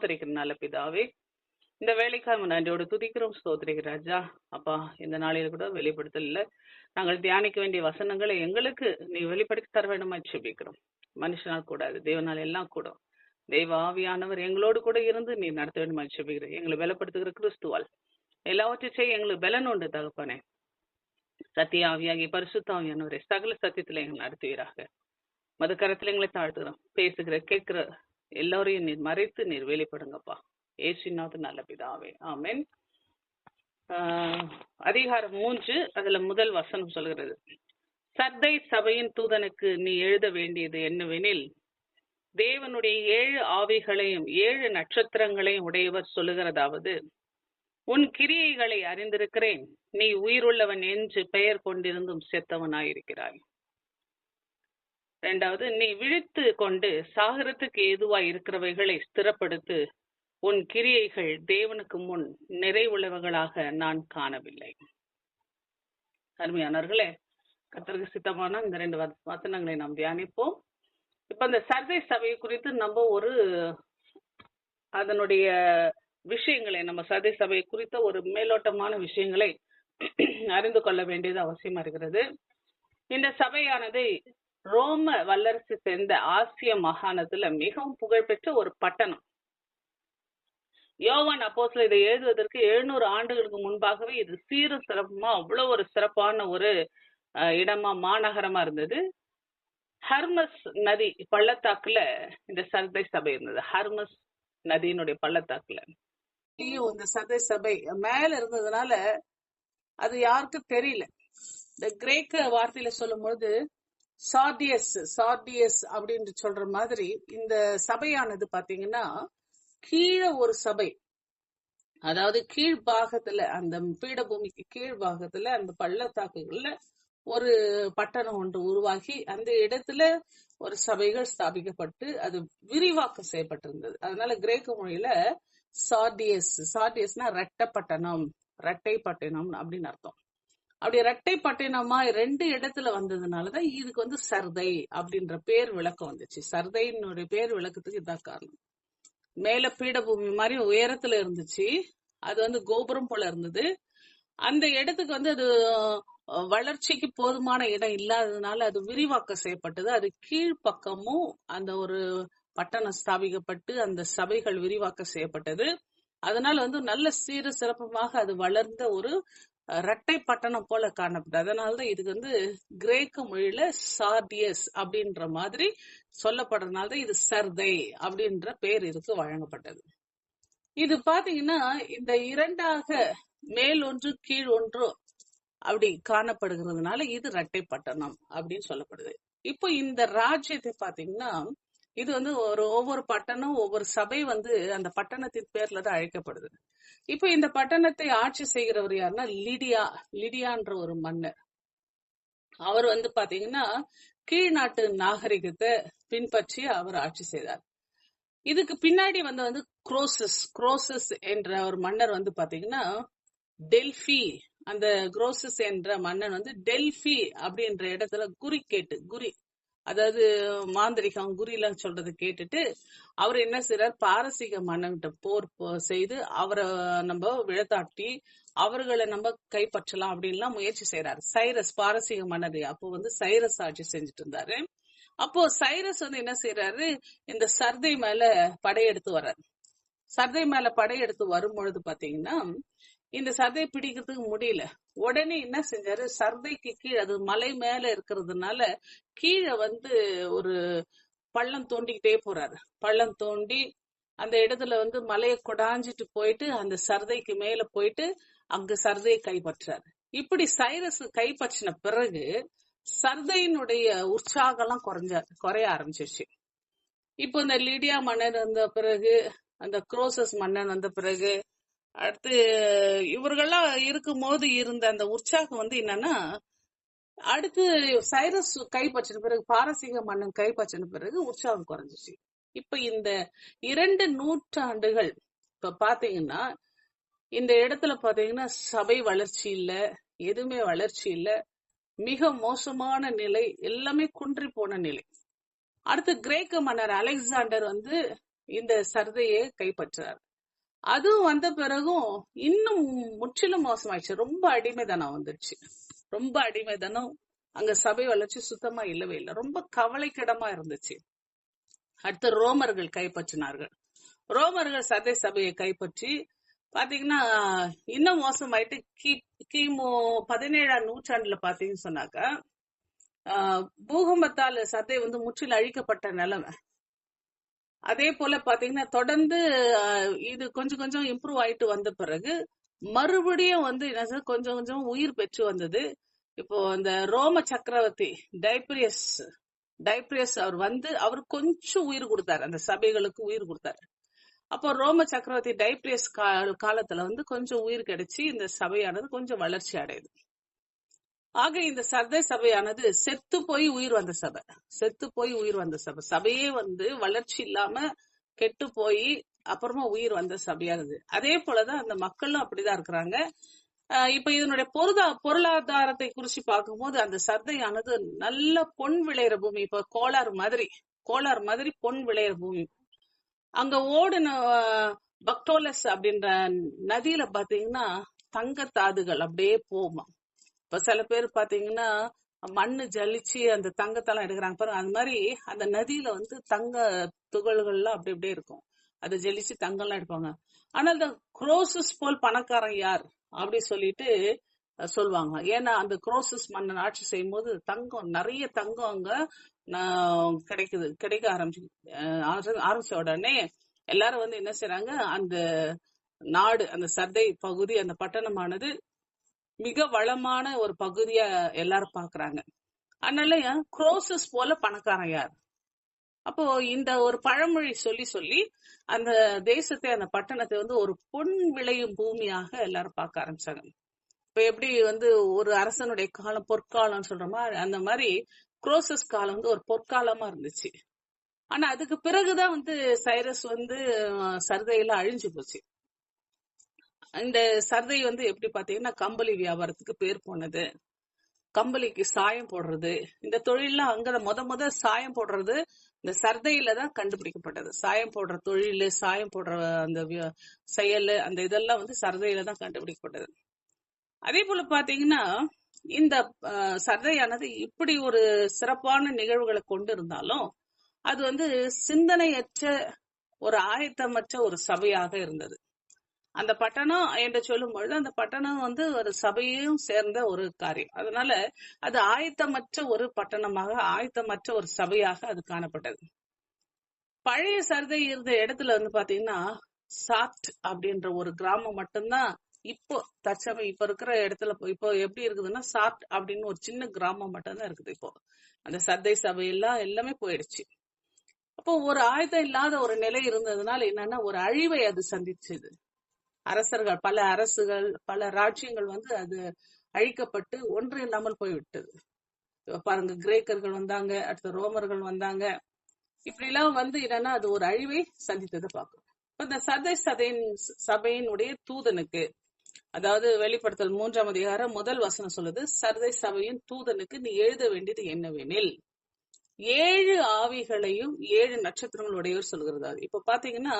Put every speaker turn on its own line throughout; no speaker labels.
ஸ்தோத்திரிக்கிற நல்ல பிதாவே, இந்த வேலைக்காக நன்றியோடு துதிக்கிறோம், ஸ்தோத்திரிக்கிற ராஜா. அப்பா, இந்த நாளில் கூட வெளிப்படுத்தல நாங்கள் தியானிக்க வேண்டிய வசனங்களை எங்களுக்கு நீ வெளிப்படுத்தி தர வேண்டுமா ஜெபிக்கிறோம். மனுஷனால் கூடாது, தேவனால் எல்லாம் கூடும். தெய்வ ஆவியானவர் எங்களோடு கூட இருந்து நீ நடத்த வேண்டுமா ஜெபிக்கிறேன். எங்களை பலப்படுத்துகிற கிறிஸ்துவால் எல்லாவற்றையும் செய்ய எங்களுக்கு பலன் உண்டு தகப்பனே. சத்திய ஆவியாகி பரிசுத்த ஆவியானவரை சகல சத்தியத்துல எங்களை நடத்துவீராக. மதுக்கரத்துல எங்களை தாழ்த்துக்கிறோம். பேசுகிற கேட்கிற எல்லாரையும் நீர் மறைத்து நீர் வெளிப்படுங்கப்பா. ஏசுநாத நல்ல பிதாவே, ஆமென். அதிகாரம் 3, அதுல முதல் வசனம் சொல்கிறது, சர்தை சபையின் தூதனுக்கு நீ எழுத வேண்டியது என்னவெனில், தேவனுடைய 7 ஆவிகளையும் 7 நட்சத்திரங்களையும் உடையவர் சொல்லுகிறதாவது, உன் கிரியைகளை அறிந்திருக்கிறேன். நீ உயிருள்ளவன் என்று பெயர் கொண்டிருந்தும் செத்தவனாயிருக்கிறாய். 2வது, நீ விழித்து கொண்டு சாகரத்துக்கு ஏதுவாய் இருக்கிறவைகளை ஸ்திரப்படுத்து. உன் கிரியைகள் தேவனுக்கு முன் நிறைவுள்ளவர்களாக நான் காணவில்லை. அருமையானவர்களே, கர்த்தருக்கு சித்தமான இந்த 2 வசனங்களை நாம் தியானிப்போம். இப்ப இந்த சர்தை சபையை குறித்து நம்ம அதனுடைய விஷயங்களை, நம்ம சர்தை சபையை குறித்த ஒரு மேலோட்டமான விஷயங்களை அறிந்து கொள்ள வேண்டியது அவசியமா இருக்கிறது. இந்த சபையானது ரோம வல்லரசு சேர்ந்த ஆசிய மாகாணத்துல மிகவும் புகழ்பெற்ற ஒரு பட்டணம். யோவான் அப்போஸ்தலன் இதை எழுதுவதற்கு 700 ஆண்டுகளுக்கு முன்பாகவே இது சீரும் சிறப்புமா அவ்வளவு ஒரு சிறப்பான ஒரு இடமா, மாநகரமா இருந்தது. ஹர்மஸ் நதி பள்ளத்தாக்குல இந்த சர்தை சபை இருந்தது. ஹர்மஸ் நதியினுடைய பள்ளத்தாக்குல இந்த சர்தை சபை மேல இருந்ததுனால அது யாருக்கும் தெரியல. இந்த கிரேக்க வார்த்தையில சொல்லும் பொழுது சார்டியஸ் அப்படின்னு சொல்ற மாதிரி இந்த சபையானது பாத்தீங்கன்னா கீழே ஒரு சபை, அதாவது கீழ்பாகத்துல, அந்த பீடபூமிக்கு கீழ்பாகத்துல அந்த பள்ளத்தாக்குகள்ல ஒரு பட்டணம் ஒன்று உருவாகி அந்த இடத்துல ஒரு சபைகள் ஸ்தாபிக்கப்பட்டு அது விரிவாக்கம் செய்யப்பட்டிருந்தது. அதனால கிரேக்க மொழியில சார்டியஸ்னா இரட்டை பட்டணம் அப்படின்னு அர்த்தம். அப்படி இரட்டை பட்டணமா 2 இடத்துல வந்ததுனாலதான் இதுக்கு சர்தை அப்படின்ற பேர் விளக்கம் வந்துச்சு. சர்தையினுடைய பேர் விளக்கத்துக்கு இதான் காரணம். மேல பீடபூமி மாதிரி உயரத்துல இருந்துச்சு, அது கோபுரம் போல இருந்தது. அந்த இடத்துக்கு அது வளர்ச்சிக்கு போதுமான இடம் இல்லாததுனால அது விரிவாக்கம் செய்யப்பட்டது. அது கீழ்பக்கமும் அந்த ஒரு பட்டணம் ஸ்தாபிக்கப்பட்டு அந்த சபைகள் விரிவாக்கம் செய்யப்பட்டது. அதனால நல்ல சீர சிறப்புமாக அது வளர்ந்த ஒரு இரட்டை பட்டணம் போல காணப்பட்டது. அதனாலதான் இதுக்கு கிரேக்க மொழியில சார்டியஸ் அப்படின்ற மாதிரி சொல்லப்படுறதுனாலதான் இது சர்தை அப்படின்ற பேர் இதுக்கு வழங்கப்பட்டது. இது பாத்தீங்கன்னா இந்த 2ஆக மேல் ஒன்று கீழ் ஒன்று அப்படி காணப்படுகிறதுனால இது இரட்டை பட்டணம் அப்படின்னு சொல்லப்படுது. இப்போ இந்த ராஜ்யத்தை பாத்தீங்கன்னா இது ஒவ்வொரு பட்டணம், ஒவ்வொரு சபை அந்த பட்டணத்தின் பேர்ல தான் அழைக்கப்படுது. இப்ப இந்த பட்டணத்தை ஆட்சி செய்கிறவர் யாருன்னா லிடியான்ற ஒரு மன்னர். அவர் பாத்தீங்கன்னா கீழ்நாட்டு நாகரிகத்தை பின்பற்றி அவர் ஆட்சி செய்தார். இதுக்கு பின்னாடி குரோசஸ் என்ற ஒரு மன்னர் பாத்தீங்கன்னா டெல்பி, அந்த குரோசஸ் என்ற மன்னன் டெல்பி அப்படின்ற இடத்துல குறி அதாவது மாந்திரிகம் குறிலாம் சொல்றது கேட்டுட்டு அவர் என்ன செய்யறார், பாரசீக மன்னன்கிட்ட போர் செய்து அவரை நம்ம விழத்தாட்டி அவர்களை நம்ம கைப்பற்றலாம் அப்படின்லாம் முயற்சி செய்யறாரு. சைரஸ், பாரசீக மன்னர், அப்போ சைரஸ் ஆட்சி செஞ்சுட்டு இருந்தாரு. அப்போ சைரஸ் என்ன செய்யறாரு, இந்த சர்தை மேல படையெடுத்து வர்றாரு. சர்தை மேல படையெடுத்து வரும் பொழுது பாத்தீங்கன்னா இந்த சர்தையை பிடிக்கிறதுக்கு முடியல. உடனே என்ன செஞ்சாரு, சர்தைக்கு கீழே, அது மலை மேல இருக்கிறதுனால கீழே ஒரு பள்ளம் தோண்டிக்கிட்டே போறாரு. பள்ளம் தோண்டி அந்த இடத்துல மலையை கொடாஞ்சிட்டு போயிட்டு அந்த சர்தைக்கு மேல போயிட்டு அங்க சர்தையை கைப்பற்றாரு. இப்படி சைரஸ் கைப்பற்றின பிறகு சர்தையினுடைய உற்சாகம் எல்லாம் குறைய ஆரம்பிச்சிருச்சு. இப்போ இந்த லிடியா மன்னன் வந்த பிறகு, அந்த குரோசஸ் மன்னன் வந்த பிறகு, அடுத்து இவர்கள்லாம் இருக்கும் போது இருந்த அந்த உற்சாகம் என்னன்னா, அடுத்து சைரஸ் கைப்பற்றின பிறகு, பாரசீக மன்னன் கைப்பற்றின பிறகு உற்சாகம் குறைஞ்சிச்சு. இப்ப இந்த 2 நூற்றாண்டுகள் இப்ப பாத்தீங்கன்னா இந்த இடத்துல பாத்தீங்கன்னா சபை வளர்ச்சி இல்ல, எதுவுமே வளர்ச்சி இல்ல, மிக மோசமான நிலை, எல்லாமே குன்றி போன நிலை. அடுத்து கிரேக்க மன்னர் அலெக்சாண்டர் இந்த சர்தையை கைப்பற்றார். அதுவும் வந்த பிறகும் இன்னும் முற்றிலும் மோசமாயிடுச்சு. ரொம்ப அடிமைதனம் வந்துருச்சு. ரொம்ப அடிமைதனம். அங்க சபை வளர்ச்சி சுத்தமா இல்லவே இல்லை. ரொம்ப கவலைக்கிடமா இருந்துச்சு. அடுத்து ரோமர்கள் கைப்பற்றினார்கள். ரோமர்கள் சபையை கைப்பற்றி பாத்தீங்கன்னா இன்னும் மோசமாயிட்டு கிமு 17ஆம் நூற்றாண்டுல பாத்தீங்கன்னு சொன்னாக்கா பூகம்பத்தால் சதை முற்றிலும் அழிக்கப்பட்ட நிலைமை. அதே போல பாத்தீங்கன்னா தொடர்ந்து இது கொஞ்சம் கொஞ்சம் இம்ப்ரூவ் ஆயிட்டு வந்த பிறகு மறுபடியும் கொஞ்சம் கொஞ்சம் உயிர் பெற்று வந்தது. இப்போ இந்த ரோம சக்கரவர்த்தி டைப்ரியஸ் அவர் கொஞ்சம் உயிர் கொடுத்தாரு, அந்த சபைகளுக்கு உயிர் கொடுத்தாரு. அப்போ ரோம சக்கரவர்த்தி டைப்ரியஸ் காலத்துல கொஞ்சம் உயிர் கிடைச்சி இந்த சபையானது கொஞ்சம் வளர்ச்சி அடையுது. ஆக இந்த சர்தை சபையானது செத்து போய் உயிர் வந்த சபை. சபையே வளர்ச்சி இல்லாம கெட்டு போய் அப்புறமா உயிர் வந்த சபையா இருந்தது. அதே போலதான் அந்த மக்களும் அப்படிதான் இருக்கிறாங்க. இப்ப இதனுடைய பொருளாதாரத்தை குறிச்சு பார்க்கும்போது அந்த சர்தையானது நல்ல பொன் விளையிற பூமி. இப்ப கோலார் மாதிரி பொன் விளையிற பூமி. அங்க ஓடுன பக்டோலஸ் அப்படின்ற நதியில பாத்தீங்கன்னா தங்கத்தாதுகள் அப்படியே போகுமா. இப்ப சில பேர் பாத்தீங்கன்னா மண்ணு ஜலிச்சு அந்த தங்கத்தெல்லாம் எடுக்கிறாங்க பாருங்க, அந்த மாதிரி அந்த நதியில தங்க துகள்கள்லாம் அப்படி அப்படியே இருக்கும். அதை ஜலிச்சு தங்கம்லாம் எடுப்பாங்க. ஆனா அந்த குரோசஸ் போல் பணக்காரன் யார் அப்படி சொல்லிட்டு சொல்லுவாங்க. ஏன்னா அந்த குரோசஸ் மன்னன் ஆட்சி செய்யும் போது நிறைய தங்கம் அங்க கிடைக்க ஆரம்பிச்ச உடனே எல்லாரும் என்ன செய்யறாங்க, அந்த நாடு, அந்த சர்தை பகுதி, அந்த பட்டணமானது மிக வளமான ஒரு பகுதியா எல்லாரும் பாக்குறாங்க. அதனால குரோசஸ் போல பணக்காரன் யார். அப்போ இந்த ஒரு பழமொழி சொல்லி அந்த தேசத்தை, அந்த பட்டணத்தை ஒரு பொன் விளையும் பூமியாக எல்லாரும் பார்க்க ஆரம்பிச்சாங்க. இப்ப எப்படி ஒரு அரசனுடைய காலம் பொற்காலம் சொல்றோமா, அந்த மாதிரி குரோசஸ் காலம் ஒரு பொற்காலமா இருந்துச்சு. ஆனா அதுக்கு பிறகுதான் சைரஸ் சர்தையில அழிஞ்சு போச்சு. இந்த சர்தை எப்படி பாத்தீங்கன்னா கம்பளி வியாபாரத்துக்கு பேர் போனது. கம்பளிக்கு சாயம் போடுறது, இந்த தொழிலாம் அங்க முத சாயம் போடுறது இந்த சர்தையில தான் கண்டுபிடிக்கப்பட்டது. சாயம் போடுற தொழில், சாயம் போடுற அந்த செயல், அந்த இதெல்லாம் சர்தையில தான் கண்டுபிடிக்கப்பட்டது. அதே போல பாத்தீங்கன்னா இந்த சர்தையானது இப்படி ஒரு சிறப்பான நிகழ்வுகளை கொண்டு இருந்தாலும் அது சிந்தனையற்ற ஒரு ஆயத்தமற்ற ஒரு சபையாக இருந்தது. அந்த பட்டணம் என்று சொல்லும் பொழுது அந்த பட்டணம் ஒரு சபையும் சேர்ந்த ஒரு காரியம். அதனால அது ஆயத்தமற்ற ஒரு பட்டணமாக, ஆயத்தமற்ற ஒரு சபையாக அது காணப்பட்டது. பழைய சர்தை இருந்த இடத்துல பாத்தீங்கன்னா சாட் அப்படின்ற ஒரு கிராமம் மட்டும்தான் இப்போ தற்சமயம் இப்ப இருக்கிற இடத்துல இப்போ எப்படி இருக்குதுன்னா சாட் அப்படின்னு ஒரு சின்ன கிராமம் மட்டும்தான் இருக்குது. இப்போ அந்த சர்தை சபையெல்லாம் எல்லாமே போயிடுச்சு. அப்போ ஒரு ஆயத்தம் இல்லாத ஒரு நிலை இருந்ததுனால என்னன்னா ஒரு அழிவை அது சந்திச்சது. அரசர்கள், பல அரசுகள், பல ராஜ்யங்கள் அது அழிக்கப்பட்டு ஒன்று இல்லாமல் போய்விட்டது. பாருங்க, கிரேக்கர்கள் வந்தாங்க, அடுத்த ரோமர்கள் வந்தாங்க. இப்படி எல்லாம் என்னன்னா அது ஒரு அழிவை சந்தித்ததை பார்க்கணும். இந்த சபையினுடைய தூதனுக்கு, அதாவது வெளிப்படுத்தல் 3ஆம் அதிகாரம் 1 வசனம் சொல்லுது, சர்தை சபையின் தூதனுக்கு நீ எழுத வேண்டியது என்னவெனில் 7 ஆவிகளையும் 7 நட்சத்திரங்களுடையவர் சொல்கிறது. இப்ப பாத்தீங்கன்னா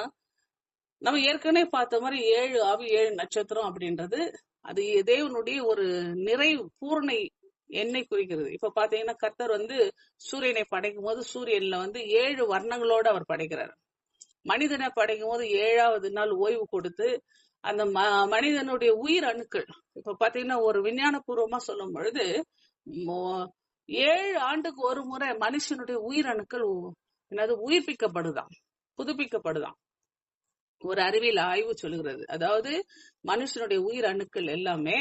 நம்ம ஏற்கனவே பார்த்த மாதிரி 7 ஆவி 7 நட்சத்திரம் அப்படின்றது அது தேவனுடைய ஒரு நிறைவு பூர்ண எண்ணை குறிக்கிறது. இப்ப பாத்தீங்கன்னா கர்த்தர் சூரியனை படைக்கும் போது சூரியன்ல 7 வர்ணங்களோட அவர் படைக்கிறார். மனிதனை படைக்கும் போது 7ஆவது நாள் ஓய்வு கொடுத்து அந்த மனிதனுடைய உயிர் அணுக்கள், இப்ப பாத்தீங்கன்னா ஒரு விஞ்ஞான பூர்வமா சொல்லும் பொழுது 7 ஆண்டுக்கு ஒரு முறை மனுஷனுடைய உயிர் அணுக்கள் உயிர்ப்பிக்கப்படுதான், புதுப்பிக்கப்படுதான். ஒரு அறிவியல் ஆய்வு சொல்லுகிறது. அதாவது மனுஷனுடைய உயிர் அணுக்கள் எல்லாமே,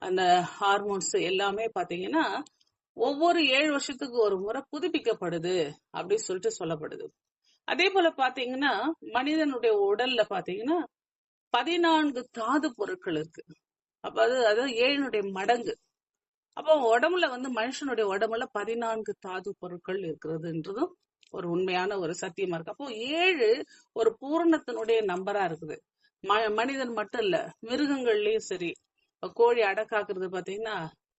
அந்த ஹார்மோன்ஸ் எல்லாமே பாத்தீங்கன்னா ஒவ்வொரு 7 வருஷத்துக்கு ஒரு முறை புதுப்பிக்கப்படுது அப்படின்னு சொல்லிட்டு சொல்லப்படுது. அதே போல பாத்தீங்கன்னா மனிதனுடைய உடல்ல பாத்தீங்கன்னா 14 தாது பொருட்கள் இருக்கு. அப்ப அது 7 மடங்கு. அப்போ உடம்புல மனுஷனுடைய உடம்புல 14 தாது பொருட்கள் இருக்கிறதுன்றதும் ஒரு உண்மையான ஒரு சத்தியமா இருக்கு. அப்போ 7 ஒரு பூரணத்தினுடைய நம்பரா இருக்குது. மனிதன் மட்டும் இல்ல, மிருகங்கள்லயும் சரி. கோழி அடக்காக்குறது பாத்தீங்கன்னா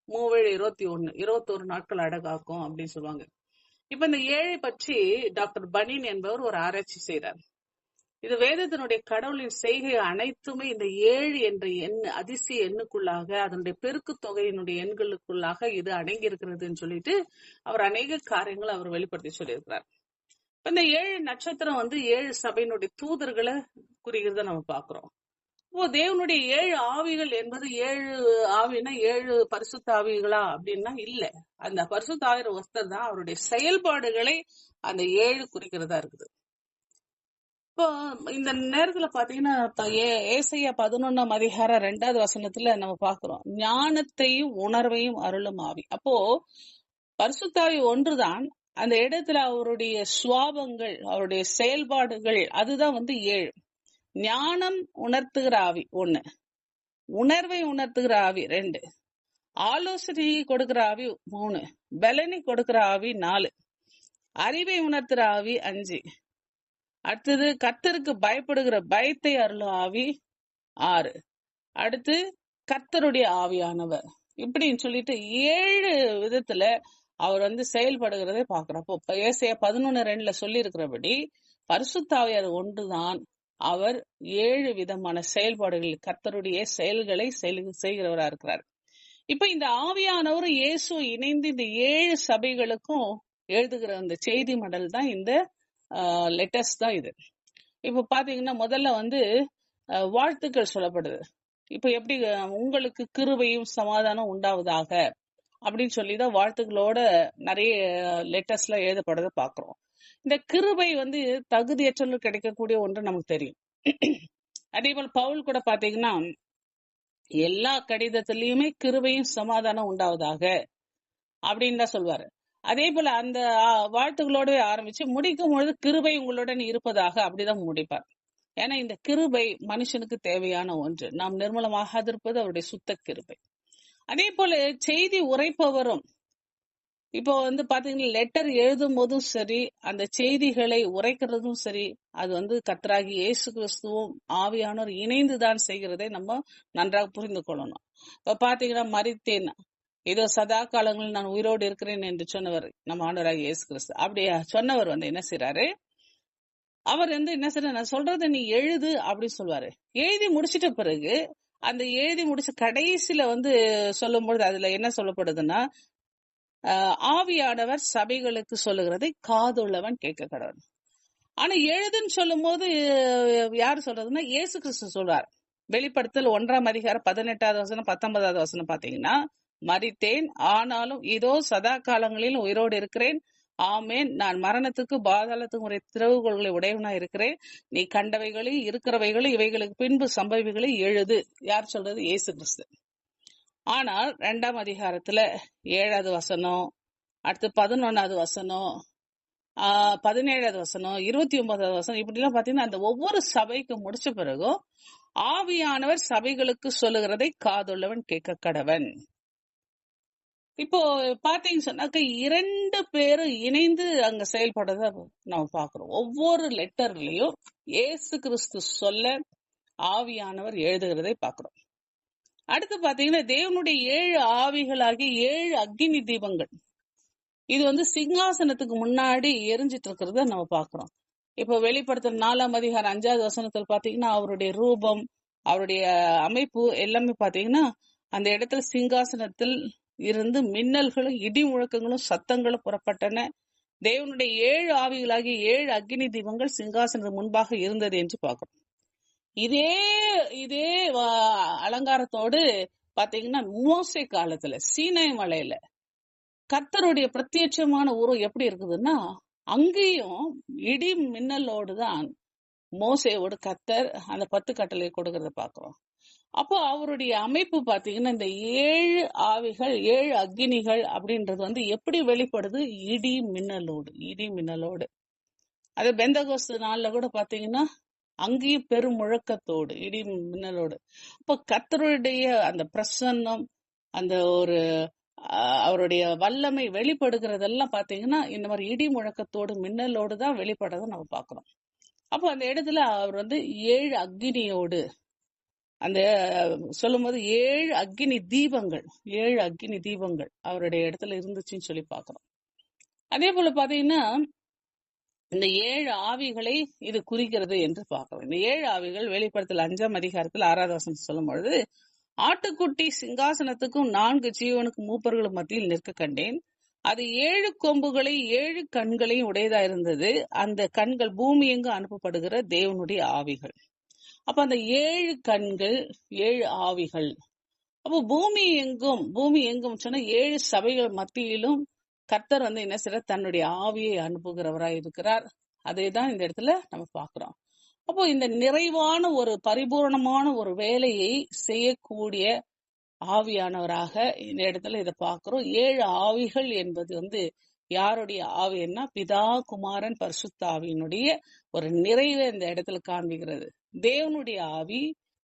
21 நாட்கள் அடக்காக்கும் அப்படின்னு சொல்லுவாங்க. இப்ப இந்த 7 பற்றி டாக்டர் பனின் என்பவர் ஒரு ஆராய்ச்சி செய்யறார். இது வேதத்தினுடைய கடவுளின் செய்கை அனைத்துமே இந்த 7 என்ற அதிசய எண்ணுக்குள்ளாக, அதனுடைய பெருக்கு தொகையினுடைய எண்களுக்குள்ளாக இது அடங்கி இருக்கிறதுன்னு சொல்லிட்டு அவர் அநேக காரியங்களை அவர் வெளிப்படுத்தி சொல்லியிருக்கிறார். இந்த 7 நட்சத்திரம் 7 சபையினுடைய தூதர்களை குறிக்கிறத நம்ம பாக்குறோம். இப்போ தேவனுடைய 7 ஆவிகள் என்பது 7 ஆவினா 7 பரிசுத்த ஆவிகளா அப்படின்னா இல்ல. அந்த பரிசுத்த ஆவியர் ஒருத்தர் தான். அவருடைய செயல்பாடுகளை அந்த 7 குறிக்கிறதா இருக்குது. இப்போ இந்த நேரத்துல பாத்தீங்கன்னா ஏசாயா 11 அதிகாரம் 2வது வசனத்துல நம்ம பாக்குறோம், ஞானத்தையும் உணர்வையும் அருளும் ஆவி. அப்போ பரிசுத்தாவி ஒன்றுதான். அந்த இடத்துல அவருடைய சுவாபங்கள், அவருடைய செயல்பாடுகள், அதுதான் 7. ஞானம் உணர்த்துகிற ஆவி 1, உணர்வை உணர்த்துகிற ஆவி 2, ஆலோசனை கொடுக்கிற ஆவி 3, பலனை கொடுக்கிற ஆவி 4, அறிவை உணர்த்துகிற ஆவி 5, அடுத்தது கர்த்தருக்கு பயப்படுகிற பயத்தை அருளும் ஆவி 6, அடுத்து கர்த்தருடைய ஆவியானவர். இப்படின்னு சொல்லிட்டு 7 விதத்துல அவர் செயல்படுகிறதை பாக்குறோம். அப்போ ஏசாயா 11:2 சொல்லி இருக்கிறபடி பரிசுத்தாவியார் ஒன்றுதான். அவர் 7 விதமான செயல்பாடுகள், கர்த்தருடைய செயல்களை செய்கிறவரா இருக்கிறார். இப்ப இந்த ஆவியானவர் இயேசு இணைந்து இந்த 7 சபைகளுக்கும் எழுதுகிற அந்த செய்தி மடல் தான் இந்த லெட்டர்ஸ் தான் இது. இப்ப பாத்தீங்கன்னா முதல்ல வாழ்த்துக்கள் சொல்லப்படுது. இப்ப எப்படி உங்களுக்கு கிருபையும் சமாதானம் உண்டாவதாக அப்படின்னு சொல்லிதான் வாழ்த்துக்களோட நிறைய லெட்டர்ஸ்ல எழுதப்படுறத பாக்குறோம். இந்த கிருபை தகுதியற்றவர்களுக்கு கிடைக்கக்கூடிய ஒன்று நமக்கு தெரியும். அதே போல பவுல் கூட பாத்தீங்கன்னா எல்லா கடிதத்திலயுமே கிருபையும் சமாதானம் உண்டாவதாக அப்படின்னு தான் சொல்வாரு. அதே போல அந்த வாழ்த்துக்களோடவே ஆரம்பிச்சு முடிக்கும் பொழுது கிருபை உங்களுடன் இருப்பதாக அப்படிதான் முடிப்பார். ஏன்னா இந்த கிருபை மனுஷனுக்கு தேவையான ஒன்று. நாம் நிர்மலமாக இருப்பது அவருடைய சுத்த கிருபை. அதே போல செய்தி உரைப்பவரும் இப்போ பாத்தீங்கன்னா லெட்டர் எழுதும் போதும் சரி, அந்த செய்திகளை உரைக்கிறதும் சரி, அது கர்த்தராகிய இயேசு கிறிஸ்துவும் ஆவியானவர் இணைந்துதான் செய்கிறதை நம்ம நன்றாக புரிந்து கொள்ளணும். இப்ப பாத்தீங்கன்னா மரித்தேன், ஏதோ சதா காலங்களில் நான் உயிரோடு இருக்கிறேன் என்று சொன்னவர் நம்ம ஆண்டவராகிய இயேசு கிறிஸ்து. அப்படியா சொன்னவர் என்ன செய்யறாரு, அவர் என்ன செய்யறாரு, நான் சொல்றதை நீ எழுது அப்படின்னு சொல்லுவாரு. எழுதி முடிச்சிட்ட பிறகு அந்த எழுதி முடிச்ச கடைசியில சொல்லும் பொழுது அதுல என்ன சொல்லப்படுதுன்னா, ஆவியானவர் சபைகளுக்கு சொல்லுகிறதை காதுள்ளவன் கேட்க கடவன். ஆனா எழுதுன்னு சொல்லும் போது யாரு சொல்றதுன்னா இயேசு கிறிஸ்து சொல்றார். வெளிப்படுத்தல் 1ஆம் அதிகாரம் 18வது வசனம் 19வது வசனம் பாத்தீங்கன்னா, மரித்தேன் ஆனாலும் இதோ சதா காலங்களில் உயிரோடு இருக்கிறேன், ஆமேன், நான் மரணத்துக்கு பாதாளத்துக்கு உடைய திறவுகோள்களை உடையவனா இருக்கிறேன், நீ கண்டவைகளை இருக்கிறவைகளை இவைகளுக்கு பின்பு சம்பவிகளை எழுது. யார் சொல்றது? இயேசு கிறிஸ்து. ஆனால் 2ஆம் அதிகாரத்துல 7வது வசனம், அடுத்து 11வது வசனம், 17வது வசனம், 29வது வசனம், இப்படி எல்லாம் பாத்தீங்கன்னா அந்த ஒவ்வொரு சபைக்கு முடிச்ச பிறகும் ஆவியானவர் சபைகளுக்கு சொல்லுகிறதை காதுள்ளவன் கேட்க கடவன். இப்போ பாத்தீங்க சொன்னாக்க 2 பேரும் இணைந்து அங்க செயல்படுறத நம்ம பாக்குறோம். ஒவ்வொரு லெட்டர்லயும் இயேசு கிறிஸ்து சொல்ல ஆவியானவர் எழுதுகிறதை பாக்குறோம். அடுத்து பாத்தீங்கன்னா தேவனுடைய 7 ஆவிகளாகி 7 அக்கினி தீபங்கள், இது சிங்காசனத்துக்கு முன்னாடி எரிஞ்சிட்டு இருக்கிறத நம்ம பாக்குறோம். இப்ப வெளிப்படுத்தல் 4ஆம் அதிகாரம் 5வது வசனத்தில் பாத்தீங்கன்னா அவருடைய ரூபம், அவருடைய அமைப்பு எல்லாமே பாத்தீங்கன்னா அந்த இடத்துல சிங்காசனத்தில் இருந்து மின்னல்களும் இடி முழக்கங்களும் சத்தங்களும் புறப்பட்டன. தேவனுடைய 7 ஆவிகளாகி 7 அக்கினி தீபங்கள் சிங்காசனத்துக்கு முன்பாக இருந்தது என்று பார்க்கிறோம். இதே அலங்காரத்தோடு பாத்தீங்கன்னா மோசே காலத்துல சீனாய் மலையில கர்த்தருடைய பிரத்யட்சமான உருவம் எப்படி இருக்குதுன்னா, அங்கேயும் இடி மின்னலோடுதான் மோசேவோடு கர்த்தர் அந்த 10 கட்டளை கொடுக்கறத பாக்குறோம். அப்போ அவருடைய அமைப்பு பாத்தீங்கன்னா இந்த 7 ஆவிகள் 7 அக்கினிகள் அப்படின்றது எப்படி வெளிப்படுது? இடி மின்னலோடு. அது பெந்தகோஸ்து நாள்ல கூட பாத்தீங்கன்னா அங்கேயும் பெரும் முழக்கத்தோடு இடி மின்னலோடு. இப்போ கர்த்தருடைய அந்த பிரசன்னம், அந்த ஒரு அவருடைய வல்லமை வெளிப்படுகிறதெல்லாம் பாத்தீங்கன்னா இந்த மாதிரி இடி முழக்கத்தோடு மின்னலோடு தான் வெளிப்படுறத நம்ம பாக்குறோம். அப்போ அந்த இடத்துல அவர் 7 அக்கினியோடு அந்த சொல்லும் போது 7 அக்கினி தீபங்கள் அவருடைய இடத்துல இருந்துச்சுன்னு சொல்லி பாக்குறோம். அதே போல பாத்தீங்கன்னா இந்த 7 ஆவிகளை இது குறிக்கிறது என்று பார்க்கிறோம். இந்த 7 ஆவிகள் வெளிப்படுத்தல் 5ஆம் அதிகாரத்தில் 6வது வசனம் சொல்லும் பொழுது, ஆட்டுக்குட்டி சிங்காசனத்துக்கும் 4 ஜீவனுக்கு மூப்பர்களும் மத்தியில் நிற்க கண்டேன். அது 7 கொம்புகளை 7 கண்களையும் உடையதா இருந்தது. அந்த கண்கள் பூமி எங்கு அனுப்பப்படுகிற தேவனுடைய ஆவிகள். அப்ப அந்த 7 கண்கள் 7 ஆவிகள். அப்போ பூமி எங்கும் சொன்னா 7 சபைகள் மத்தியிலும் கர்த்தர் என்ன செய்யறார், தன்னுடைய ஆவியை அனுப்புகிறவராய் இருக்கிறார். அதேதான் இந்த இடத்துல நம்ம பாக்குறோம். அப்போ இந்த நிறைவான ஒரு பரிபூர்ணமான ஒரு வேலையை செய்யக்கூடிய ஆவியானவராக இந்த இடத்துல இதை பார்க்கிறோம். 7 ஆவிகள் என்பது யாருடைய ஆவின்னா பிதா குமாரன் பரிசுத்த ஆவியினுடைய ஒரு நிறைவை இந்த இடத்துல காண்பிக்கிறது. தேவனுடைய ஆவி,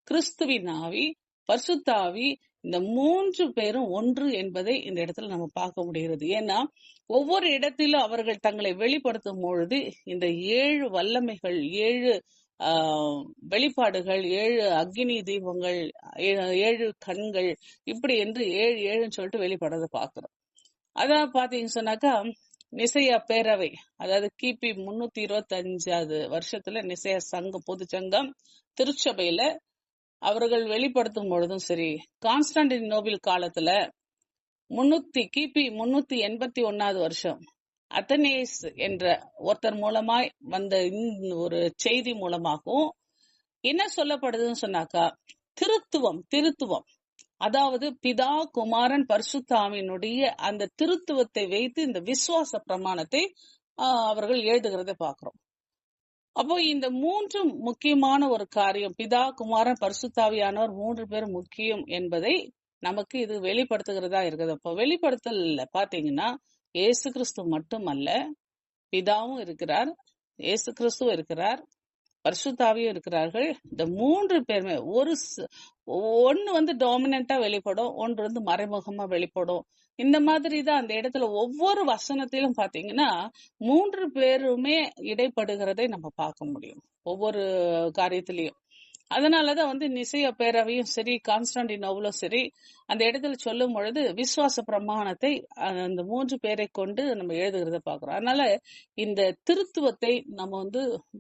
கிறிஸ்துவின் ஆவி, பரிசுத்த ஆவி, இந்த 3 பேரும் ஒன்று என்பதை இந்த இடத்துல நம்ம பார்க்க முடிகிறது. ஏன்னா ஒவ்வொரு இடத்திலும் அவர்கள் தங்களை வெளிப்படுத்தும் பொழுது இந்த 7 வல்லமைகள், 7 வெளிப்பாடுகள், 7 அக்னி தீபங்கள், 7 கண்கள், இப்படி என்று 7 சொல்லிட்டு வெளிப்படுறத பாக்குறோம். அதான் பாத்தீங்க சொன்னாக்கா நிசையா பேரவை, அதாவது கிபி 325 வருஷத்துல நிசையா சங்கம், பொது சங்கம் திருச்சபையில அவர்கள் வெளிப்படுத்தும் பொழுதும் சரி, கான்ஸ்டான்டினோபிள் காலத்துல கிபி 381 வருஷம் அத்தனேஸ் என்ற ஒருத்தர் மூலமாய் வந்த ஒரு செய்தி மூலமாகவும் என்ன சொல்லப்படுதுன்னு சொன்னாக்கா, திருத்துவம், அதாவது பிதா குமாரன் பரிசுத்த ஆவியினுடைய அந்த திருத்துவத்தை வைத்து இந்த விசுவாச பிரமாணத்தை அவர்கள் எழுதுகிறத பாக்குறோம். அப்போ இந்த 3 முக்கியமான ஒரு காரியம், பிதா குமாரன் பரிசுத்தாவியானவர் 3 பேர் முக்கியம் என்பதை நமக்கு இது வெளிப்படுத்துகிறதா இருக்குது. அப்போ வெளிப்படுத்தல பாத்தீங்கன்னா இயேசு கிறிஸ்து மட்டுமல்ல, பிதாவும் இருக்கிறார், இயேசு கிறிஸ்துவும் இருக்கிறார், பரிசுத்தாவியும் இருக்கிறார்கள். இந்த 3 பேருமே ஒன்னு டாமினண்டா வெளிப்படும், ஒன்று மறைமுகமா வெளிப்படும். இந்த மாதிரி தான் அந்த இடத்துல ஒவ்வொரு வசனத்திலும் பாத்தீங்கன்னா 3 பேருமே இடைப்படுகிறதை நம்ம பார்க்க முடியும் ஒவ்வொரு காரியத்திலையும். அதனாலதான் நிசையா பேரவையும் சரி, கான்ஸ்டான்டினோபிளும் சரி, அந்த இடத்துல சொல்லும் பொழுது விசுவாச பிரமாணத்தை அந்த 3 பேரை கொண்டு நம்ம எழுதுகிறத பாக்குறோம். அதனால இந்த திருத்துவத்தை நம்ம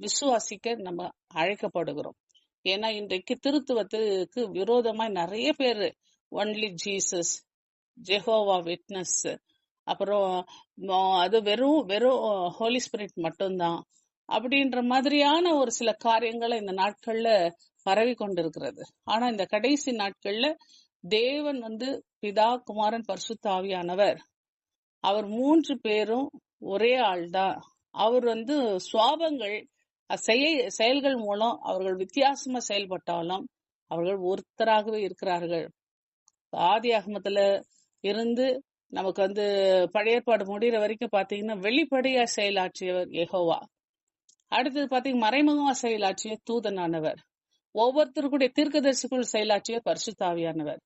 விசுவாசிக்க நம்ம அழைக்கப்படுகிறோம். ஏன்னா இன்றைக்கு திருத்துவத்துக்கு விரோதமா நிறைய பேரு ஒன்லி ஜீசஸ், ஜெகோவா விட்னஸ், அப்புறம் அது வெறும் ஹோலி ஸ்பிரிட் மட்டும்தான் அப்படின்ற மாதிரியான ஒரு சில காரியங்களை இந்த நாட்கள்ல பரவி கொண்டிருக்கிறது. ஆனா இந்த கடைசி நாட்கள்ல தேவன் பிதா குமாரன் பரிசுத்த ஆவியானவர், அவர் 3 பேரும் ஒரே ஆள் தான். அவர் சுவாபங்கள் செயல்கள் மூலம் அவர்கள் வித்தியாசமா செயல்பட்டாலும் அவர்கள் ஒருத்தராகவே இருக்கிறார்கள். ஆதி ஆகமத்துல இருந்து நமக்கு பழைய ஏற்பாடு முடிகிற வரைக்கும் பாத்தீங்கன்னா வெளிப்படையா செயலாற்றியவர் யெகோவா. அடுத்தது பாத்தீங்கன்னா மறைமுகமா செயலாற்றிய தூதனானவர், ஒவ்வொருத்தருக்குடைய தீர்க்கதரிசிக்குள் செயலாற்றிய பரிசுத்த ஆவியானவர்.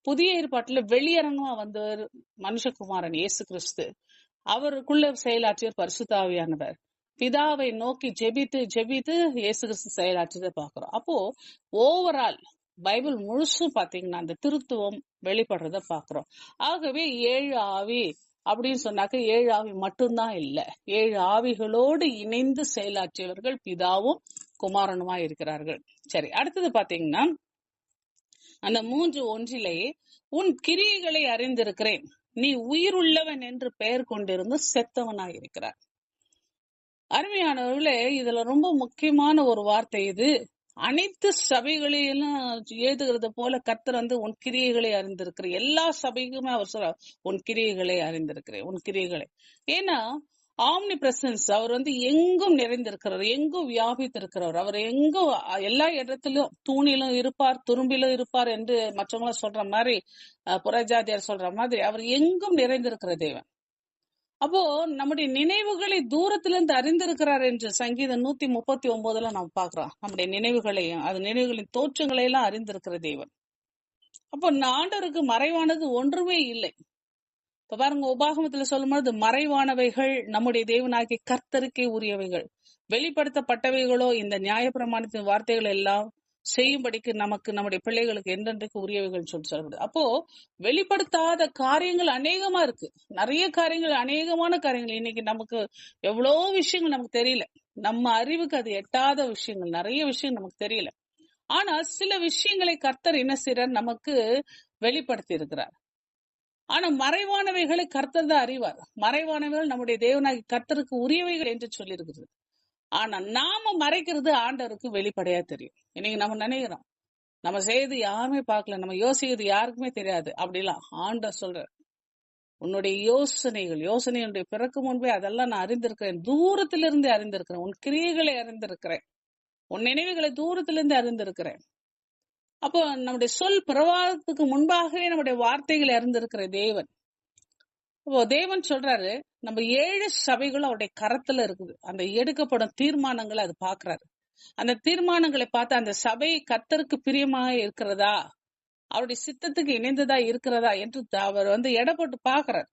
புதிய ஏற்பாட்டுல வெளியரங்கமா வந்தவர் மனுஷகுமாரன் இயேசு கிறிஸ்து, அவருக்குள்ள செயலாற்றிய பரிசுத்த ஆவியானவர். பிதாவை நோக்கி ஜெபித்து இயேசு கிறிஸ்து செயலாற்றதை பாக்குறோம். அப்போ ஓவரால் பைபிள் முழுசும் பாத்தீங்கன்னா அந்த திருத்துவம் வெளிப்படுறத பாக்குறோம். ஆகவே 7 ஆவி அப்படின்னு சொன்னாக்க 7 ஆவி மட்டும்தான் இல்ல, 7 ஆவிகளோடு இணைந்து செயலாற்றியவர்கள் பிதாவும் குமாரனுமா இருக்கிறார்கள். சரி, அடுத்தது பாத்தீங்கன்னா அந்த 3:1 உன் கிரியைகளை அறிந்திருக்கிறேன், நீ உயிருள்ளவன் என்று பெயர் கொண்டிருந்து செத்தவனாயிருக்கிறார். அருமையானவர்களே, இதுல ரொம்ப முக்கியமான ஒரு வார்த்தை இது. அனைத்து சபைகளிலும் எழுதுகிறது போல கர்த்தர் உன் கிரியைகளை அறிந்திருக்கிற எல்லா சபைக்குமே அவர் சொல்ற உன் கிரியைகளை அறிந்திருக்கிறேன், உன் கிரியைகளை. ஏன்னா ஆம்னி பிரசன்ஸ், அவர் எங்கும் நிறைந்திருக்கிறார், எங்கும் வியாபித்திருக்கிறவர், அவர் எங்கும் எல்லா இடத்திலும் தூணிலும் இருப்பார், துரும்பிலும் இருப்பார் என்று மற்றவங்க சொல்ற மாதிரி, புறஜாதியார் சொல்ற மாதிரி அவர் எங்கும் நிறைந்திருக்கிற தேவன். அப்போ நம்முடைய நினைவுகளை தூரத்திலிருந்து அறிந்திருக்கிறார் என்று சங்கீதம் 139 நாம் பாக்குறோம். நம்முடைய நினைவுகளையும் அது நினைவுகளின் தோற்றங்களை எல்லாம் அறிந்திருக்கிற தேவன். அப்போ ஆண்டவருக்கு மறைவானது ஒன்றுமே இல்லை. இப்ப பாருங்க, உபாகமத்துல சொல்லும்போது மறைவானவைகள் நம்முடைய தேவனாகிய கர்த்தருக்கே உரியவைகள், வெளிப்படுத்தப்பட்டவைகளோ இந்த நியாயப்பிரமாணத்தின் வார்த்தைகள் எல்லாம் செய்யும்படிக்கு நமக்கு நம்முடைய பிள்ளைகளுக்கு என்றென்றைக்கு உரியவைகள் சொல்லப்படுது. அப்போ வெளிப்படுத்தாத காரியங்கள் அநேகமா இருக்கு, நிறைய காரியங்கள், அநேகமான காரியங்கள். இன்னைக்கு நமக்கு எவ்வளவு விஷயங்கள் நமக்கு தெரியல. நம்ம அறிவுக்கு அது எட்டாத விஷயங்கள், நிறைய விஷயம் நமக்கு தெரியல. ஆனா சில விஷயங்களை கர்த்தர் என்ன செய்யறார், நமக்கு வெளிப்படுத்தி இருக்கிறார். ஆனா மறைவானவைகளை கர்த்தர் தான் அறிவார். மறைவானவைகள் நம்முடைய தேவனாகி கர்த்தருக்கு உரியவைகள் என்று சொல்லி இருக்குது. ஆனா நாம மறைக்கிறது ஆண்டவருக்கு வெளிப்படையா தெரியும். இன்னைக்கு நம்ம நினைக்கிறோம் நம்ம செய்து யாருமே பார்க்கல, நம்ம யோசிக்கிறது யாருக்குமே தெரியாது. அப்படிலாம் ஆண்டவர் சொல்ற, உன்னுடைய யோசனையுடைய பிறக்கு முன்பே அதெல்லாம் நான் அறிந்திருக்கிறேன், தூரத்திலிருந்து அறிந்திருக்கிறேன். உன் கிரியைகளை அறிந்திருக்கிறேன், உன் நினைவுகளை தூரத்திலிருந்து அறிந்திருக்கிறேன். அப்போ நம்முடைய சொல் பிரவாகத்துக்கு முன்பாகவே நம்முடைய வார்த்தைகளை அறிந்திருக்கிற தேவன். அப்போ தேவன் சொல்றாரு, நம்ம 7 சபைகளும் அவருடைய கரத்துல இருக்குது. அந்த எடுக்கப்படும் தீர்மானங்களை அது பாக்குறாரு. அந்த தீர்மானங்களை பார்த்து அந்த சபை கர்த்தருக்கு பிரியமாக இருக்கிறதா, அவருடைய சித்தத்துக்கு இணைந்ததா இருக்கிறதா என்று அவர் எடை போட்டு பாக்குறாரு.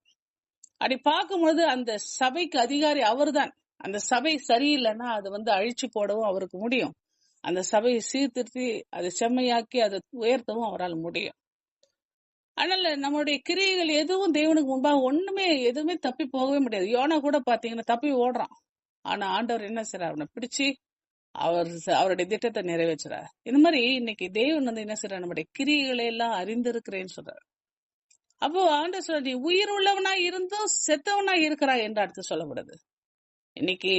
அப்படி பார்க்கும்போது அந்த சபைக்கு அதிகாரி அவர்தான். அந்த சபை சரியில்லைன்னா அது அழிச்சு போடவும் அவருக்கு முடியும். அந்த சபையை சீர்திருத்தி அதை செம்மையாக்கி அதை உயர்த்தவும் அவரால் முடியும். அதனால நம்மளுடைய கிரியைகள் எதுவும் தேவனுக்கு முன்பாக எதுவுமே தப்பி போகவே முடியாது. யோனா கூட பாத்தீங்கன்னா தப்பி ஓடுறான். ஆனா ஆண்டவர் என்ன செய்யறார், அவனை பிடிச்சி அவருடைய திட்டத்தை நிறைவேற்றுறார். இந்த மாதிரி இன்னைக்கு தேவன் என்ன செய்யறார், நம்முடைய கிரியைகளை எல்லாம் அறிந்திருக்கிறேன்னு சொல்றாரு. அப்போ ஆண்டவர் சொல்ற, நீ உயிர் உள்ளவனா இருந்தும் செத்தவனா இருக்கிறாய் என்று அடுத்து சொல்லப்படுது. இன்னைக்கு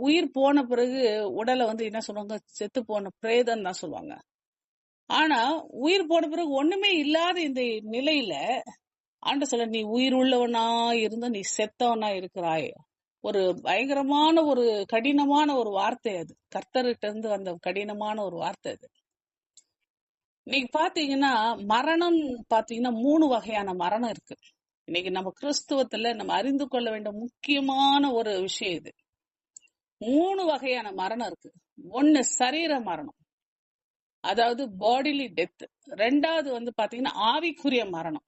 உயிர் போன பிறகு உடலை என்ன சொல்லுவாங்க, செத்து போன பிரேதம் தான் சொல்லுவாங்க. ஆனா உயிர் போன பிறகு ஒண்ணுமே இல்லாத இந்த நிலையில ஆண்டவர் சொல்ல, நீ உயிர் உள்ளவனா இருந்தும் நீ செத்தவனா இருக்கிறாய். ஒரு பயங்கரமான ஒரு கடினமான ஒரு வார்த்தை அது, கர்த்தர்கிட்ட இருந்து வந்த கடினமான ஒரு வார்த்தை அது. இன்னைக்கு பாத்தீங்கன்னா மரணம் பாத்தீங்கன்னா 3 வகையான மரணம் இருக்கு. இன்னைக்கு நம்ம கிறிஸ்துவத்துல நம்ம அறிந்து கொள்ள வேண்டிய முக்கியமான ஒரு விஷயம் இது. 3 வகையான மரணம் இருக்கு. ஒன்னு சரீர மரணம், அதாவது பாடிலி டெத். ரெண்டாவது பாத்தீங்கன்னா ஆவிக்குரிய மரணம்,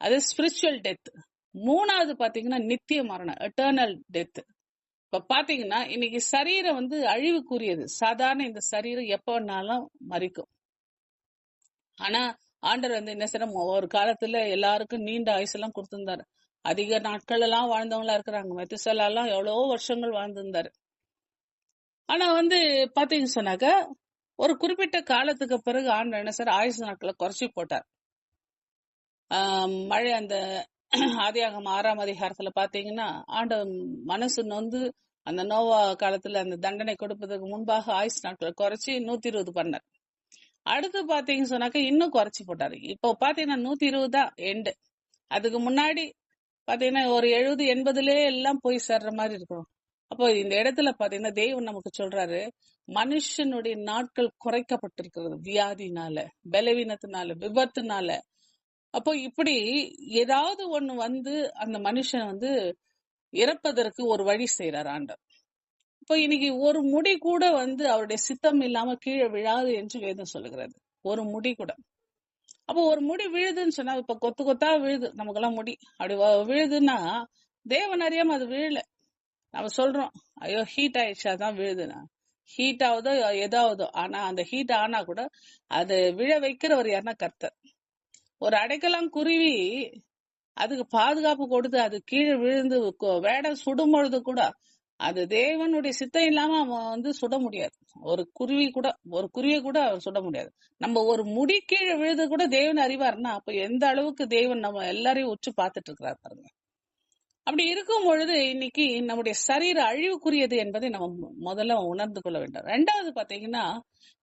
அது ஸ்பிரிச்சுவல் டெத். மூணாவது பாத்தீங்கன்னா நித்திய மரணம், எட்டர்னல் டெத். இப்ப பாத்தீங்கன்னா இன்னைக்கு சரீரம் அழிவுக்குரியது. சாதாரண இந்த சரீரம் எப்ப வேணாலும் மறிக்கும். ஆனா ஆண்டவர் என்ன செய்யற, ஒரு காலத்துல எல்லாருக்கும் நீண்ட ஆயுசெல்லாம் கொடுத்திருந்தாரு. அதிக நாட்கள் எல்லாம் வாழ்ந்தவங்களா இருக்கிறாங்க. மெத்துசலா எல்லாம் எவ்வளவோ வருஷங்கள் வாழ்ந்திருந்தாரு. ஆனா பாத்தீங்கன்னு சொன்னாக்க ஒரு குறிப்பிட்ட காலத்துக்கு பிறகு ஆண்டவர் என்ன செய்யற, ஆயுசு நாட்களை குறைச்சி போட்டார். மழை அந்த ஆதியாகமம் 6ஆம் அதிகாரத்துல பாத்தீங்கன்னா ஆண்டவர் மனசு அந்த நோவா காலத்துல அந்த தண்டனை கொடுப்பதற்கு முன்பாக ஆயுசு நாட்களை குறைச்சி 120 பண்ணார். அடுத்து பாத்தீங்கன்னு சொன்னாக்க இன்னும் குறைச்சி போட்டாரு. இப்போ பாத்தீங்கன்னா 120 தான் எண்டு. அதுக்கு முன்னாடி பாத்தீங்கன்னா ஒரு 70-80 எல்லாம் போய் சேர்ற மாதிரி இருக்கும். அப்போ இந்த இடத்துல பாத்தீங்கன்னா தேவன் நமக்கு சொல்றாரு, மனுஷனுடைய நாட்கள் குறைக்கப்பட்டிருக்கிறது வியாதினால, பலவீனத்தினால, விபத்துனால. அப்போ இப்படி ஏதாவது ஒண்ணு அந்த மனுஷன் இறப்பதற்கு ஒரு வழி செய்யறார் ஆண்டவர். இப்போ இன்னைக்கு ஒரு முடி கூட அவருடைய சித்தம் இல்லாம கீழே விழாது என்று வேதம் சொல்லுகிறது. ஒரு முடி கூட. அப்போ ஒரு முடி விழுதுன்னு சொன்னா, இப்ப கொத்து கொத்தா விழுது நமக்கெல்லாம் முடி. அப்படி விழுதுன்னா தேவன் அறியாம அது விழல. நம்ம சொல்றோம், ஐயோ ஹீட் ஆயிடுச்சாதான் விழுதுன்னா. ஹீட் ஆகுதோ ஏதாவதோ, ஆனா அந்த ஹீட் ஆனா கூட அது விழ வைக்கிறவர் யாருன்னா கர்த்தர். ஒரு அடைக்கலம் குருவி அதுக்கு பாதுகாப்பு கொடுத்து அது கீழே விழுந்து வேட சுடும் பொழுது கூட அது தேவனுடைய சித்தம் இல்லாம அவன் சுட முடியாது. ஒரு குருவியை கூட அவர் சுட முடியாது. நம்ம ஒரு முடி கீழே விழுது கூட தேவன் அறிவார்னா, அப்ப எந்த அளவுக்கு தேவன் நம்ம எல்லாரையும் உச்சு பார்த்துட்டு இருக்கிறார் பாருங்க. அப்படி இருக்கும் பொழுது இன்னைக்கு நம்முடைய சரீர அழிவுக்குரியது என்பதை நம்ம முதல்ல உணர்ந்து கொள்ள வேண்டும். ரெண்டாவது பாத்தீங்கன்னா,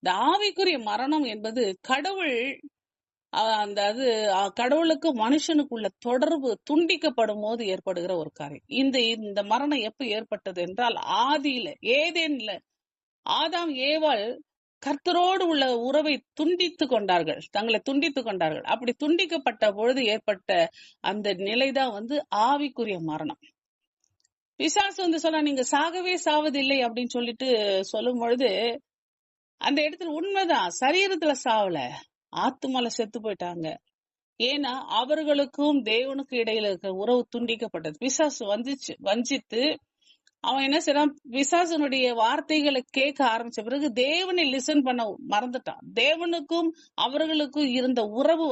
இந்த ஆவிக்குரிய மரணம் என்பது கடவுள் கடவுளுக்கு மனுஷனுக்குள்ள தொடர்பு துண்டிக்கப்படும் போது ஏற்படுகிற ஒரு காரியம். இந்த மரணம் எப்ப ஏற்பட்டது என்றால், ஆதியில ஏதேன்ல ஆதாம் ஏவாள் கர்த்தரோடு உள்ள உறவை துண்டித்து கொண்டார்கள், தங்களை துண்டித்து கொண்டார்கள். அப்படி துண்டிக்கப்பட்ட பொழுது ஏற்பட்ட அந்த நிலைதான் ஆவிக்குரிய மரணம். பிசாசு சொன்னா, நீங்க சாகவே சாவதில்லை அப்படின்னு சொல்லிட்டு சொல்லும் பொழுது அந்த இடத்துல உண்மைதான், சரீரத்துல சாவல, ஆத்துமால செத்து போயிட்டாங்க. ஏன்னா அவர்களுக்கும் தேவனுக்கு இடையில இருக்கிற உறவு துண்டிக்கப்பட்டது. பிசாசு வஞ்சித்து அவன் என்ன செய்யறான், பிசாசனுடைய வார்த்தைகளை கேட்க ஆரம்பிச்ச பிறகு தேவனை லிசன் பண்ண மறந்துட்டான். தேவனுக்கும் அவர்களுக்கும் இருந்த உறவு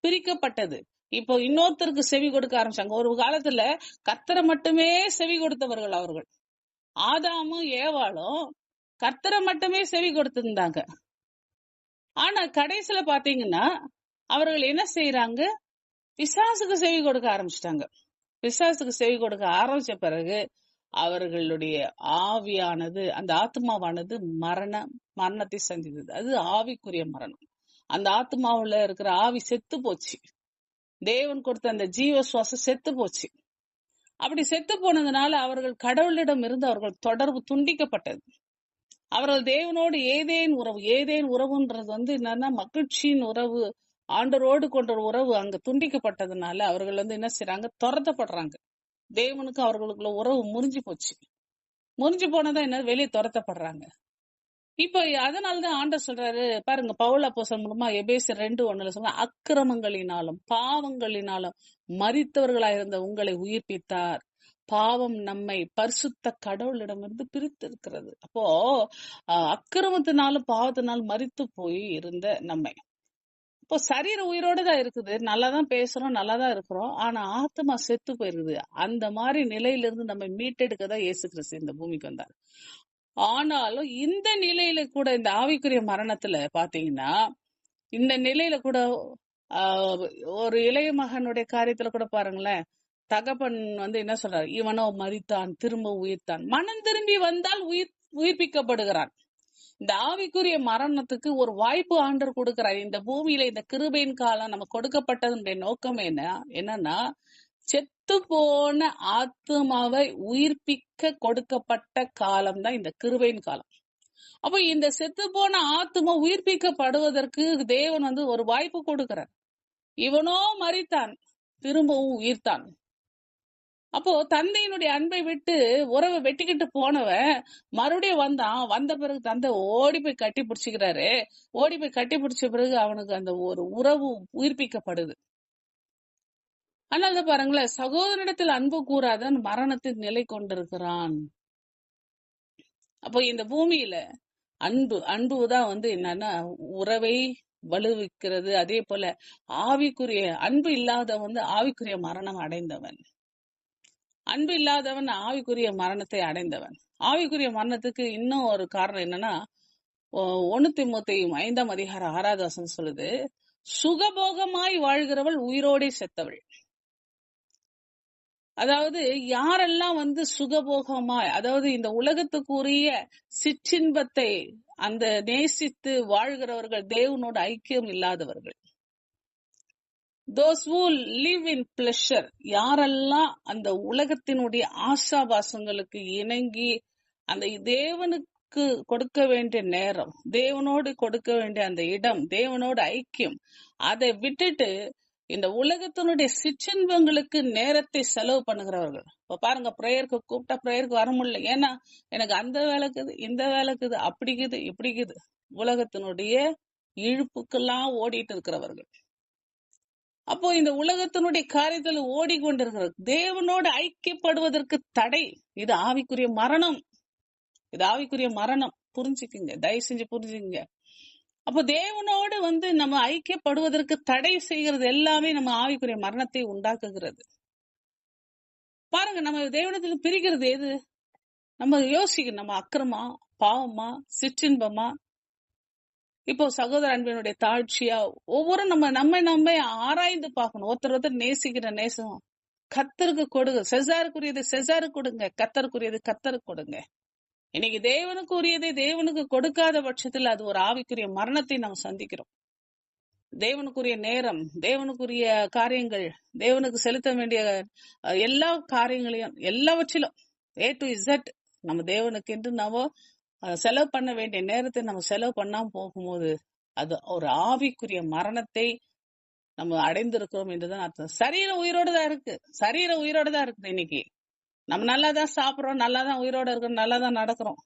பிரிக்கப்பட்டது. இப்போ இன்னொருத்தருக்கு செவி கொடுக்க ஆரம்பிச்சாங்க. ஒரு காலத்துல கர்த்தரை மட்டுமே செவி கொடுத்தவர்கள் அவர்கள். ஆதாமும் ஏவாளும் கர்த்தரை மட்டுமே செவி கொடுத்திருந்தாங்க. ஆனா கடைசியில பாத்தீங்கன்னா அவர்கள் என்ன செய்யறாங்க, பிசாசுக்கு செவி கொடுக்க ஆரம்பிச்சிட்டாங்க. பிசாசுக்கு செவி கொடுக்க ஆரம்பிச்ச பிறகு அவர்களுடைய ஆவியானது, அந்த ஆத்மாவானது மரணத்தை சந்தித்தது. அது ஆவிக்குரிய மரணம். அந்த ஆத்மாவுல இருக்கிற ஆவி செத்து போச்சு. தேவன் கொடுத்த அந்த ஜீவ சுவாசம் செத்து போச்சு. அப்படி செத்து போனதுனால அவர்கள் கடவுளிடம் இருந்து அவர்கள் தொடர்பு துண்டிக்கப்பட்டது. அவர்கள் தேவனோடு ஏதேன் உறவுன்றது என்னன்னா மகிழ்ச்சியின் உறவு, ஆண்டரோடு கொண்ட உறவு அங்க துண்டிக்கப்பட்டதுனால அவர்கள் என்ன செய்யறாங்க, துரத்தப்படுறாங்க. தேவனுக்கு அவர்களுக்குள்ள உறவு முறிஞ்சு போச்சு. முறிஞ்சு போனதான் என்ன, வெளியே துரத்தப்படுறாங்க. இப்ப அதனாலதான் ஆண்டவர் சொல்றாரு பாருங்க, பவுல் அப்போஸ்தலன் மூலமா எபேசியர் 2:1 சொல்ற, அக்கிரமங்களினாலும் பாவங்களினாலும் மரித்தவர்களாயிருந்த உங்களை உயிர்ப்பித்தார். பாவம் நம்மை பரிசுத்த கடவுளிடமிருந்து பிரித்து இருக்கிறது. அப்போ அக்கிரமத்தினாலும் பாவத்தினாலும் மரித்து போய் இருந்த நம்மை, இப்போ சரீர உயிரோடு தான் இருக்குது, நல்லாதான் பேசுறோம், நல்லாதான் இருக்கிறோம், ஆனா ஆத்மா செத்து போயிருக்குது. அந்த மாதிரி நிலையிலிருந்து நம்ம மீட்டெடுக்கதான் இயேசு கிறிஸ்து இந்த பூமிக்கு வந்தார். ஆனாலும் இந்த நிலையில கூட, இந்த ஆவிக்குரிய மரணத்துல பாத்தீங்கன்னா, இந்த நிலையில கூட ஒரு இளைய மகனுடைய காரியத்துல கூட பாருங்களேன், தகப்பன் என்ன சொல்றாரு, இவனோ மரித்தான் திரும்ப உயிர்த்தான், மனம் திரும்பி வந்தால் உயிர்ப்பிக்கப்படுகிறான். இந்த ஆவிக்குரிய மரணத்துக்கு ஒரு வாய்ப்பு ஆண்டவர் கொடுக்கிறார். இந்த பூமியில இந்த கிருபையின் காலம் நம்ம கொடுக்கப்பட்டதுடைய நோக்கம் என்னன்னா, செத்து போன ஆத்மாவை உயிர்ப்பிக்க கொடுக்கப்பட்ட காலம் தான் இந்த கிருபையின் காலம். அப்ப இந்த செத்து போன ஆத்மா உயிர்ப்பிக்கப்படுவதற்கு தேவன் ஒரு வாய்ப்பு கொடுக்கிறார். இவனோ மரித்தான் திரும்பவும் உயிர்த்தான். அப்போ தந்தையினுடைய அன்பை விட்டு உறவை வெட்டிக்கிட்டு போனவன் மறுபடியும் வந்த பிறகு தந்தை ஓடி போய் கட்டி பிடிச்சுக்கிறாரு. ஓடி போய் கட்டி பிடிச்ச பிறகு அவனுக்கு அந்த ஒரு உறவு உயிர்ப்பிக்கப்படுது. அதனால பாருங்களேன், சகோதரனிடத்தில் அன்பு கூறாதவன் மரணத்தில் நிலை கொண்டிருக்கிறான். அப்போ இந்த பூமியில அன்புதான் என்னன்னா உறவை வலுவிக்கிறது. அதே போல ஆவிக்குரிய அன்பு இல்லாதவன் ஆவிக்குரிய மரணம் அடைந்தவன். அன்பு இல்லாதவன் ஆவிக்குரிய மரணத்தை அடைந்தவன். ஆவிக்குரிய மரணத்துக்கு இன்னும் ஒரு காரணம் என்னன்னா, 1 தீமோத்தேயு 5:6 சொல்லுது, சுகபோகமாய் வாழ்கிறவள் உயிரோடே செத்தவள். அதாவது யாரெல்லாம் சுகபோகமாய், அதாவது இந்த உலகத்துக்குரிய சிற்றின்பத்தை அந்த நேசித்து வாழ்கிறவர்கள் தேவனோட ஐக்கியம் இல்லாதவர்கள். Those who live in pleasure, யாரெல்லாம் அந்த உலகத்தினுடைய ஆசாபாசங்களுக்கு இணங்கி அந்த தேவனுக்கு கொடுக்க வேண்டிய நேரம், தேவனோடு கொடுக்க வேண்டிய அந்த இடம், தேவனோட ஐக்கியம், அதை விட்டுட்டு இந்த உலகத்தினுடைய சிற்றின்பங்களுக்கு நேரத்தை செலவு பண்ணுகிறவர்கள். இப்ப பாருங்க, பிரேயருக்கு கூப்பிட்டா பிரேயருக்கு வர முடியல, ஏன்னா எனக்கு அந்த வேலைக்குது, இந்த வேலைக்குது, அப்படிக்குது இப்படிக்குது, உலகத்தினுடைய இழுப்புக்கெல்லாம் ஓடிட்டு இருக்கிறவர்கள். அப்போ இந்த உலகத்தினுடைய காரியத்தில் ஓடிக்கொண்டிருக்கிற தேவனோடு ஐக்கியப்படுவதற்கு தடை. இது ஆவிக்குரிய மரணம். இது ஆவிக்குரிய மரணம். புரிஞ்சுக்குங்க, தயவு செஞ்சு புரிஞ்சுக்குங்க. அப்போ தேவனோடு நம்ம ஐக்கியப்படுவதற்கு தடை செய்கிறது எல்லாமே நம்ம ஆவிக்குரிய மரணத்தை உண்டாக்குகிறது. பாருங்க, நம்ம தேவனத்துக்கு பிரிக்கிறது எது? நம்ம யோசிக்கணும், நம்ம அக்கிரமா, பாவமா, சிற்றின்பமா, இப்போ சகோதர அன்பினுடைய தாழ்ச்சியா, ஒவ்வொரு நம்ம ஆராய்ந்து பார்க்கணும். ஒருத்தர் நேசிக்கிற நேசம் கர்த்தருக்கு கொடுங்க. செசாருக்குரியது செசாருக்கு கொடுங்க, கர்த்தருக்குரியது கர்த்தருக்கு கொடுங்க. இன்னைக்கு தேவனுக்குரியதை தேவனுக்கு கொடுக்காத பட்சத்தில் அது ஒரு ஆவிக்குரிய மரணத்தை நம்ம சந்திக்கிறோம். தேவனுக்குரிய நேரம், தேவனுக்குரிய காரியங்கள், தேவனுக்கு செலுத்த வேண்டிய எல்லா காரியங்களையும், எல்லாவற்றிலும் A to Z நம்ம தேவனுக்கு என்று நாம செலவு பண்ண வேண்டிய நேரத்தை நம்ம செலவு பண்ணாம போகும்போது அது ஒரு ஆவிக்குரிய மரணத்தை நம்ம அடைந்திருக்கிறோம் என்றுதான் அர்த்தம். சரீரம் உயிரோட தான் இருக்கு, சரீரம் உயிரோட தான் இருக்குது. இன்னைக்கு நம்ம நல்லாதான் சாப்பிடுறோம், நல்லாதான் உயிரோட இருக்கிறோம், நல்லாதான் நடக்கிறோம்.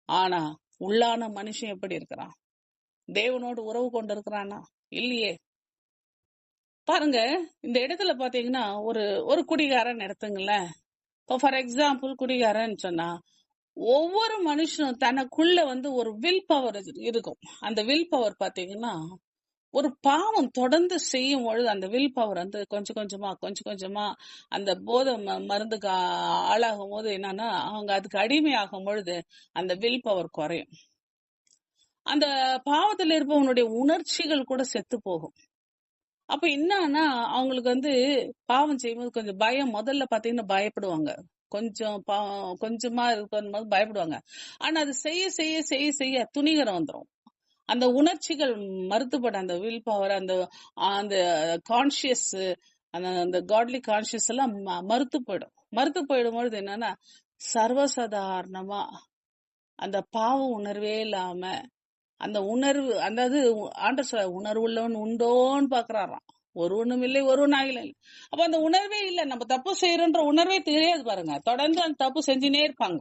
ஆனா உள்ளான மனுஷன் எப்படி இருக்கிறான்? தேவனோடு உறவு கொண்டு இருக்கிறானா? இல்லையே. பாருங்க, இந்த இடத்துல பாத்தீங்கன்னா ஒரு குடிகாரன் எடுத்துங்களேன். இப்போ ஃபார் எக்ஸாம்பிள் குடிகாரன் சொன்னா, ஒவ்வொரு மனுஷனும் தனக்குள்ள ஒரு வில் பவர் இருக்கும். அந்த வில் பவர் பாத்தீங்கன்னா ஒரு பாவம் தொடர்ந்து செய்யும் பொழுது அந்த வில் பவர் வந்து கொஞ்சம் கொஞ்சமா அந்த போதை மருந்துக்கு ஆளாகும் போது என்னன்னா, அவங்க அதுக்கு அடிமையாகும் பொழுது அந்த வில் பவர் குறையும். அந்த பாவத்தில் இருப்பவனுடைய உணர்ச்சிகள் கூட செத்து போகும். அப்ப என்னன்னா, அவங்களுக்கு வந்து பாவம் செய்யும்போது கொஞ்சம் பயம், முதல்ல பாத்தீங்கன்னா பயப்படுவாங்க. கொஞ்சமா இருக்கும்போது பயப்படுவாங்க. ஆனா அது செய்ய செய்ய செய்ய செய்ய துணிகரம் வந்துரும். அந்த உணர்ச்சிகள் மறுத்துப்பட, அந்த வில் பவர், அந்த அந்த கான்சியஸ், அந்த காட்லி கான்சியஸ் எல்லாம் மறுத்து போயிடும் பொழுது என்னன்னா, சர்வசாதாரணமா அந்த பாவ உணர்வே இல்லாம, அந்த உணர்வு, அதாவது ஆண்டவர் சொல்ற உணர்வு உள்ளவன் உண்டோன்னு பாக்குறாராம். ஒருவனும் இல்லை, ஒருவன் ஆகல. அப்ப அந்த உணர்வே இல்ல, நம்ம தப்பு செய்யறோன்ற உணர்வே தெரியாது பாருங்க. தொடர்ந்து அந்த தப்பு செஞ்சுனே இருப்பாங்க.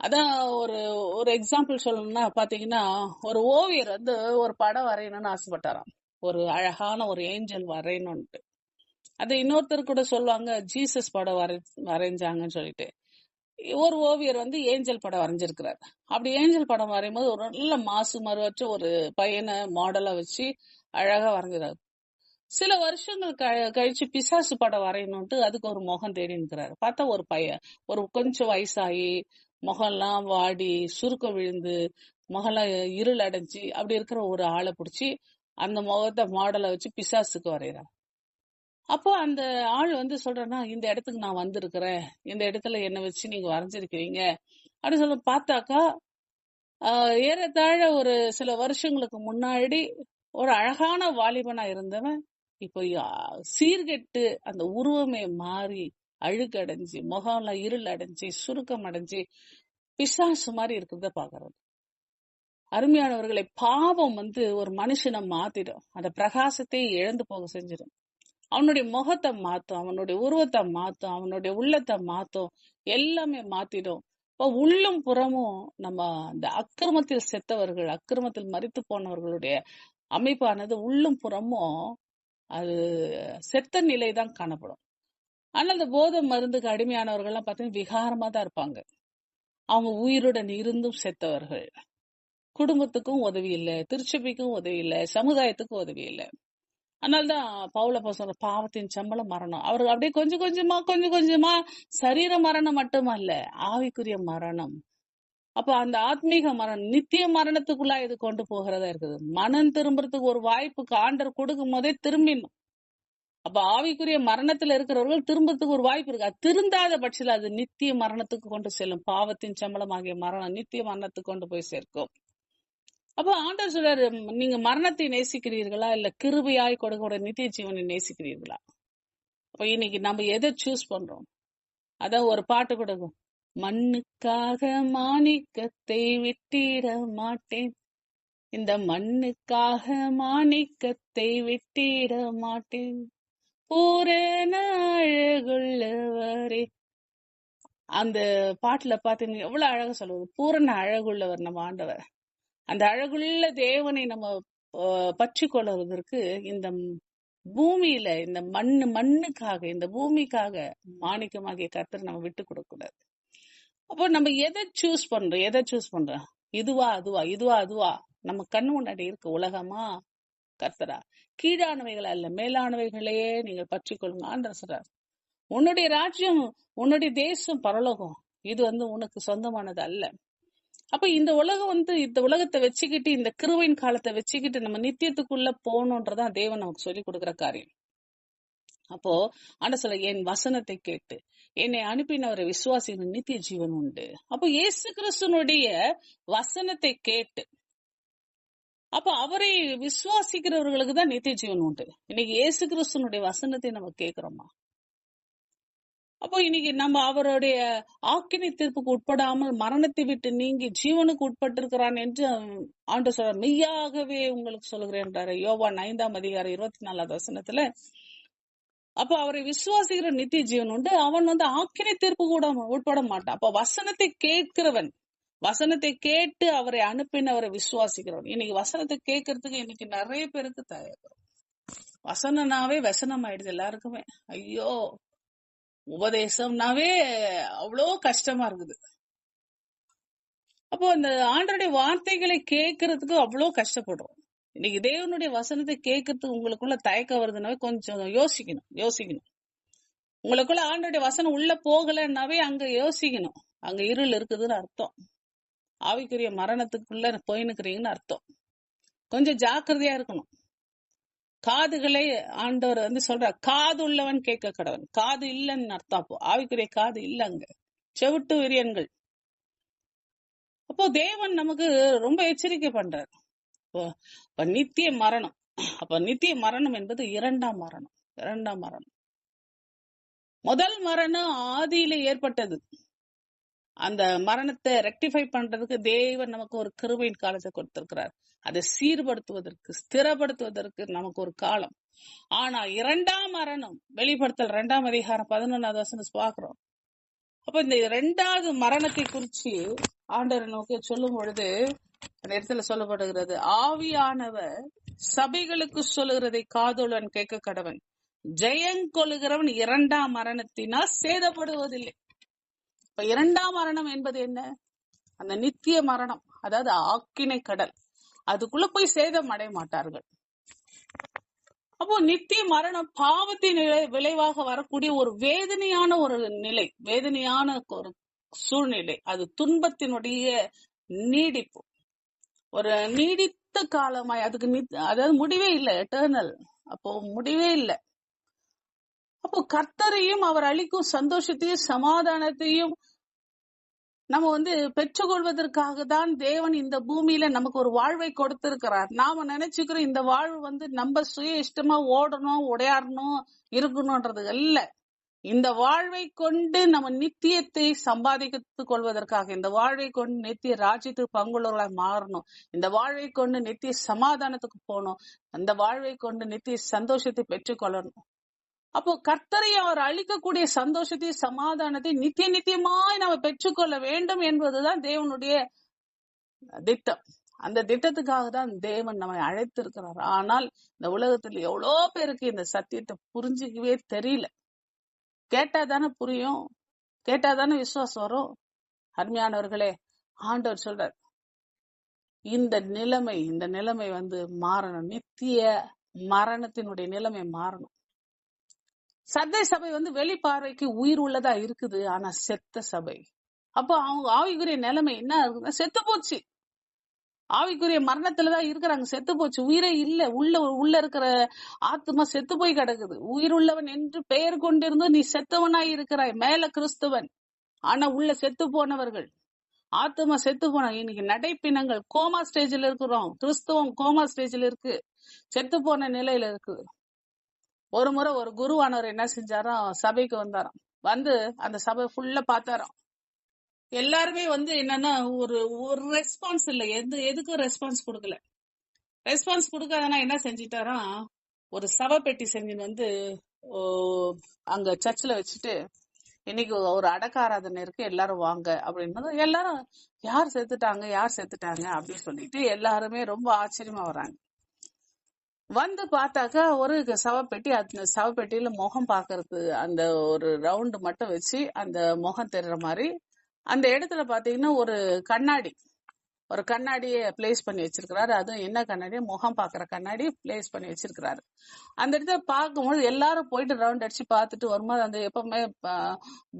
அதான் ஒரு ஒரு எக்ஸாம்பிள் சொல்லணும்னா பாத்தீங்கன்னா, ஒரு ஓவியர் வந்து ஒரு படம் வரையணும்னு ஆசைப்பட்டாராம். ஒரு அழகான ஒரு ஏஞ்சல் வரையணும்ட்டு. அது இன்னொருத்தர் கூட சொல்லுவாங்க, ஜீசஸ் படம் வரைஞ்சாங்கன்னு சொல்லிட்டு. ஒரு ஓவியர் வந்து ஏஞ்சல் படம் வரைஞ்சிருக்கிறார். அப்படி ஏஞ்சல் படம் வரையும் போது ஒரு நல்ல மாசு மறுவற்ற ஒரு பையனை மாடலா வச்சு அழகா வரைஞ்சிடாரு. சில வருஷங்கள் கழிச்சு பிசாசு படம் வரையணும்ட்டு அதுக்கு ஒரு முகம் தேடி இருக்கிறாரு. பார்த்தா ஒரு பையன், ஒரு கொஞ்சம் வயசாகி முகம்லாம் வாடி சுருக்கம் விழுந்து முகம்லாம் இருள் அடைஞ்சு அப்படி இருக்கிற ஒரு ஆளை பிடிச்சி அந்த முகத்தை மாடலை வச்சு பிசாசுக்கு வரைகிறார். அப்போ அந்த ஆள் வந்து சொல்றேன்னா, இந்த இடத்துக்கு நான் வந்திருக்கிறேன், இந்த இடத்துல என்ன வச்சு நீங்க வரைஞ்சிருக்கிறீங்க அப்படின்னு சொல்ல பார்த்தாக்கா, ஏறத்தாழ ஒரு சில வருஷங்களுக்கு முன்னாடி ஒரு அழகான வாலிபனா இருந்தவன் இப்போ சீர்கெட்டு அந்த உருவமே மாறி அழுக்கடைஞ்சு முகம்லாம் இருள் அடைஞ்சு சுருக்கம் அடைஞ்சு பிசாசு மாதிரி இருக்கிறத பாக்குறது. அருமையானவர்களை, பாவம் வந்து ஒரு மனுஷனை மாத்திடும், அந்த பிரகாசத்தை இழந்து போக செஞ்சிடும். அவனுடைய முகத்தை மாத்தும், அவனுடைய உருவத்தை மாத்தும், அவனுடைய உள்ளத்தை மாத்தும், எல்லாமே மாத்திடும். இப்போ உள்ளும் புறமும் நம்ம அந்த அக்கிரமத்தில் செத்தவர்கள், அக்கிரமத்தில் மரித்து போனவர்களுடைய அமைப்பானது உள்ளும் புறமும் அது செத்த நிலை தான் காணப்படும். ஆனா அந்த போதை மருந்துக்கு அடிமையானவர்கள்லாம் பார்த்தீங்கன்னா விகாரமா தான் இருப்பாங்க. அவங்க உயிருடன் இருந்தும் செத்தவர்கள். குடும்பத்துக்கும் உதவி இல்லை, திருச்சபைக்கும் உதவி இல்லை, சமுதாயத்துக்கும் உதவி இல்லை. அதனால்தான் பவுல் அப்போஸ்தலர் பாவத்தின் சம்பளம் மரணம். அவர் அப்படியே கொஞ்சம் கொஞ்சமா சரீர மரணம் மட்டுமல்ல, ஆவிக்குரிய மரணம். அப்ப அந்த ஆத்மீக மரணம் நித்திய மரணத்துக்குள்ளா இது கொண்டு போகிறதா இருக்குது. மனம் திரும்புறதுக்கு ஒரு வாய்ப்பு ஆண்டவர் கொடுக்கும் போதே திரும்பிடணும். அப்ப ஆவிக்குரிய மரணத்துல இருக்கிறவர்கள் திரும்பறதுக்கு ஒரு வாய்ப்பு இருக்கு. அது திருந்தாத பட்சத்தில் அது நித்திய மரணத்துக்கு கொண்டு செல்லும். பாவத்தின் சம்பளம் ஆகிய மரணம் நித்திய மரணத்துக்கு கொண்டு போய் சேர்க்கும். அப்போ ஆண்டவர் சொல்றாரு, நீங்க மரணத்தை நேசிக்கிறீர்களா இல்ல கிருபையாய் கொடுக்கிற நித்திய ஜீவனை நேசிக்கிறீர்களா? அப்ப இன்னைக்கு நம்ம எதை சூஸ் பண்றோம்? அதான் ஒரு பாட்டு கொடுக்கும், மண்ணுக்காக மாணிக்கத்தை விட்டிட மாட்டேன், இந்த மண்ணுக்காக மாணிக்கத்தை விட்டிட மாட்டேன், பூரண அழகுள்ளவரே. அந்த பாட்டுல பாத்தீங்கன்னா எவ்வளவு அழகா சொல்லுவது, பூரண அழகுள்ளவர் நம்ம ஆண்டவர். அந்த அழகுள்ள தேவனை நம்ம பற்றி கொள்வதற்கு இந்த பூமியில இந்த மண்ணுக்காக இந்த பூமிக்காக மாணிக்கமாகிய கர்த்தர் நம்ம விட்டு கொடுக்க கூடாது. அப்போ நம்ம எதை சூஸ் பண்றோம்? இதுவா அதுவா? நம்ம கண்ணு முன்னாடி இருக்கு உலகமா கர்த்தரா? கீழானவைகள் அல்ல, மேலானவைகளையே நீங்கள் பற்றி கொள்ளுங்க ஆண்டவர் சொல்றார். உன்னுடைய ராஜ்யம், உன்னுடைய தேசம் பரலோகம், இது வந்து உனக்கு சொந்தமானது அல்ல. அப்ப இந்த உலகம் வந்து இந்த உலகத்தை வச்சுக்கிட்டு, இந்த கிருபையின் காலத்தை வச்சுக்கிட்டு நம்ம நித்தியத்துக்குள்ள போகணும்ன்றதான் தேவன் நமக்கு சொல்லி கொடுக்கிற காரியம். அப்போ ஆண்டவர் சொல்ல, என் வசனத்தை கேட்டு என்னை அனுப்பினவரை விசுவாசிக்கிற நித்திய ஜீவன் உண்டு. அப்போ இயேசு கிறிஸ்துனுடைய வசனத்தை கேட்டு, அப்ப அவரை விசுவாசிக்கிறவர்களுக்கு தான் நித்திய ஜீவன் உண்டு. இன்னைக்கு இயேசு கிறிஸ்துனுடைய வசனத்தை நம்ம கேட்கிறோமா? அப்போ இன்னைக்கு நம்ம அவருடைய ஆக்கினை தீர்ப்புக்கு உட்படாமல் மரணத்தை விட்டு நீங்கி ஜீவனுக்கு உட்பட்டிருக்கிறான் என்று ஆண்டவர் சொல்ற, மெய்யாகவே உங்களுக்கு சொல்லுகிறேன் யோவான் 5:24 அப்ப அவரை விசுவாசிக்கிற நித்திய ஜீவன் உண்டு. அவன் வந்து ஆக்கினை தீர்ப்பு கூட உட்பட மாட்டான். அப்ப வசனத்தை கேட்கிறவன், வசனத்தை கேட்டு அவரை அனுப்பினவரை விசுவாசிக்கிறவன். இன்னைக்கு வசனத்தை கேட்கறதுக்கு இன்னைக்கு நிறைய பேருக்கு தயார். வசனம்னாவே வசனம் ஆயிடுது எல்லாருக்குமே. ஐயோ, உபதேசம்னாவே அவ்வளோ கஷ்டமா இருக்குது. அப்போ அந்த ஆண்டருடைய வார்த்தைகளை கேட்கறதுக்கு அவ்வளோ கஷ்டப்படுறோம். இன்னைக்கு தேவனுடைய வசனத்தை கேட்கறதுக்கு உங்களுக்குள்ள தயக்கம் வருதுனாவே கொஞ்சம் யோசிக்கணும். உங்களுக்குள்ள ஆண்டோடைய வசனம் உள்ள போகலன்னாவே அங்க யோசிக்கணும். அங்க இருள் இருக்குதுன்னு அர்த்தம். ஆவிக்குரிய மரணத்துக்குள்ள போயினுக்கிறீங்கன்னு அர்த்தம். கொஞ்சம் ஜாக்கிரதையா இருக்கணும். காதுகளை ஆண்டவர் சொல்ற, காது உள்ளவன் கேட்க கடவன். காது இல்லைன்னு அர்த்தம். அப்போ ஆவிக்குரிய காது இல்ல, அங்க செவிட்டு விரியன்கள். அப்போ தேவன் நமக்கு ரொம்ப எச்சரிக்கை பண்றார். நித்திய மரணம். அப்ப நித்திய மரணம் என்பது இரண்டாம் மரணம். முதல் மரணம் ஆதியில ஏற்பட்டது. அந்த மரணத்தை ரெக்டிஃபை பண்றதுக்கு தேவன் நமக்கு ஒரு கிருபையின் காலத்தை கொடுத்திருக்கிறார். அதை சீர்படுத்துவதற்கு, ஸ்திரப்படுத்துவதற்கு நமக்கு ஒரு காலம். ஆனா இரண்டாம் மரணம், வெளிப்படுத்தல் 2ஆம் அதிகாரம் 11வது வசனம் பாக்குறோம். அப்ப இந்த இரண்டாவது மரணத்தை குறிச்சு ஆண்டவர் நமக்கு சொல்லும் பொழுது அந்த இடத்துல சொல்லப்படுகிறது, ஆவியானவர் சபைகளுக்கு சொல்லுகிறதை காதுள்ளவன் கேட்க கடவன். ஜெயங்கொள்ளுகிறவன் இரண்டாம் மரணத்தினால் சேதப்படுவதில்லை. இப்ப இரண்டாம் மரணம் என்பது என்ன? அந்த நித்திய மரணம், அதாவது ஆக்கினை கடல். அதுக்குள்ள போய் சேதம் அடைய மாட்டார்கள். அப்போ நித்திய மரணம் பாவத்தின் விளைவாக வரக்கூடிய ஒரு வேதனையான ஒரு நிலை, வேதனையான ஒரு சூழ்நிலை. அது துன்பத்தினுடைய நீடிப்பு, ஒரு நீடித்த காலமாய். அதுக்கு அதாவது முடிவே இல்லை, எட்டர்னல். அப்போ முடிவே இல்லை. அப்போ கர்த்தரையும் அவர் அளிக்கும் சந்தோஷத்தையும் சமாதானத்தையும் நம்ம பெற்றுக்கொள்வதற்காக தான் தேவன் இந்த பூமியில நமக்கு ஒரு வாழ்வை கொடுத்திருக்கிறார். நாம நினைச்சுக்கிறோம் இந்த வாழ்வு நம்ம சுய இஷ்டமா ஓடணும், உடையாடணும், இருக்கணும்ன்றது இல்ல. இந்த வாழ்வை கொண்டு நம்ம நித்தியத்தை சம்பாதித்துக் கொள்வதற்காக, இந்த வாழ்வை கொண்டு நித்திய ராஜ்யத்துக்கு பங்குள்ளவர்களாக மாறணும், இந்த வாழ்வை கொண்டு நித்திய சமாதானத்துக்கு போகணும், அந்த வாழ்வை கொண்டு நித்திய சந்தோஷத்தை பெற்றுக்கொள்ளணும். அப்போ கர்த்தரை அவர் அளிக்கக்கூடிய சந்தோஷத்தை சமாதானத்தை நித்திய நித்தியமாய் நம்ம பெற்றுக்கொள்ள வேண்டும் என்பதுதான் தேவனுடைய திட்டம். அந்த திட்டத்துக்காக தான் தேவன் நம்மை அழைத்திருக்கிறார். ஆனால் இந்த உலகத்துல எவ்வளோ பேருக்கு இந்த சத்தியத்தை புரிஞ்சுக்கவே தெரியல. கேட்டாதானே புரியும், கேட்டாதானே விசுவாசம் வரும். அருமையானவர்களே, ஆண்டவர் சொல்றார், இந்த நிலைமை மாறணும். நித்திய மரணத்தினுடைய நிலைமை மாறணும். சர்தை சபை வெளிப்பார்வைக்கு உயிர் உள்ளதா இருக்குது, ஆனா செத்த சபை. அப்போ அவங்க ஆவிக்குரிய நிலைமை என்ன இருக்குன்னா, செத்து போச்சு. ஆவிக்குரிய மரணத்துலதான் இருக்கிறாங்க, செத்து போச்சு, உயிரே இல்ல. உள்ள இருக்கிற ஆத்மா செத்து போய் கிடக்குது. உயிர் உள்ளவன் என்று பெயர் கொண்டிருந்தோ நீ செத்தவனாய் இருக்கிறாய், மேல கிறிஸ்துவன், ஆனா உள்ள செத்து போனவர்கள், ஆத்மா செத்து போன. இன்னைக்கு நடைப்பினங்கள் கோமா ஸ்டேஜ்ல இருக்கிறோம். கிறிஸ்துவம் கோமா ஸ்டேஜ்ல இருக்கு, செத்து போன நிலையில இருக்கு. ஒரு முறை ஒரு குருவானவர் என்ன செஞ்சாராம், சபைக்கு வந்தாராம். அந்த சபை ஃபுல்லா பார்த்தாராம். எல்லாருமே என்னன்னா ஒரு ரெஸ்பான்ஸ் இல்ல, எதுக்கும் ரெஸ்பான்ஸ் கொடுக்கல. ரெஸ்பான்ஸ் கொடுக்காதனா என்ன செஞ்சிட்டாராம், ஒரு சபை பெட்டி செஞ்சு அங்க சர்ச்சில் வச்சுட்டு, இன்னைக்கு ஒரு அடக்க ஆராதனை இருக்கு, எல்லாரும் வாங்க அப்படின்னு. எல்லாரும் யார் செத்துட்டாங்க அப்படின்னு சொல்லிட்டு எல்லாருமே ரொம்ப ஆச்சரியமா வராங்க. பார்த்தாக்கா ஒரு சவப்பெட்டி, அந்த சவப்பெட்டியில முகம் பாக்குறது அந்த ஒரு ரவுண்டு மட்டும் வச்சு அந்த முகம் தெரியற மாதிரி அந்த இடத்துல பாத்தீங்கன்னா ஒரு கண்ணாடிய பிளேஸ் பண்ணி வச்சிருக்கிறாரு. அதுவும் என்ன கண்ணாடி, முகம் பாக்குற கண்ணாடி பிளேஸ் பண்ணி வச்சிருக்கிறாரு. அந்த இடத்துல பார்க்கும்போது எல்லாரும் போயிட்டு ரவுண்ட் அடிச்சு பார்த்துட்டு வரும்போது, அந்த எப்பவுமே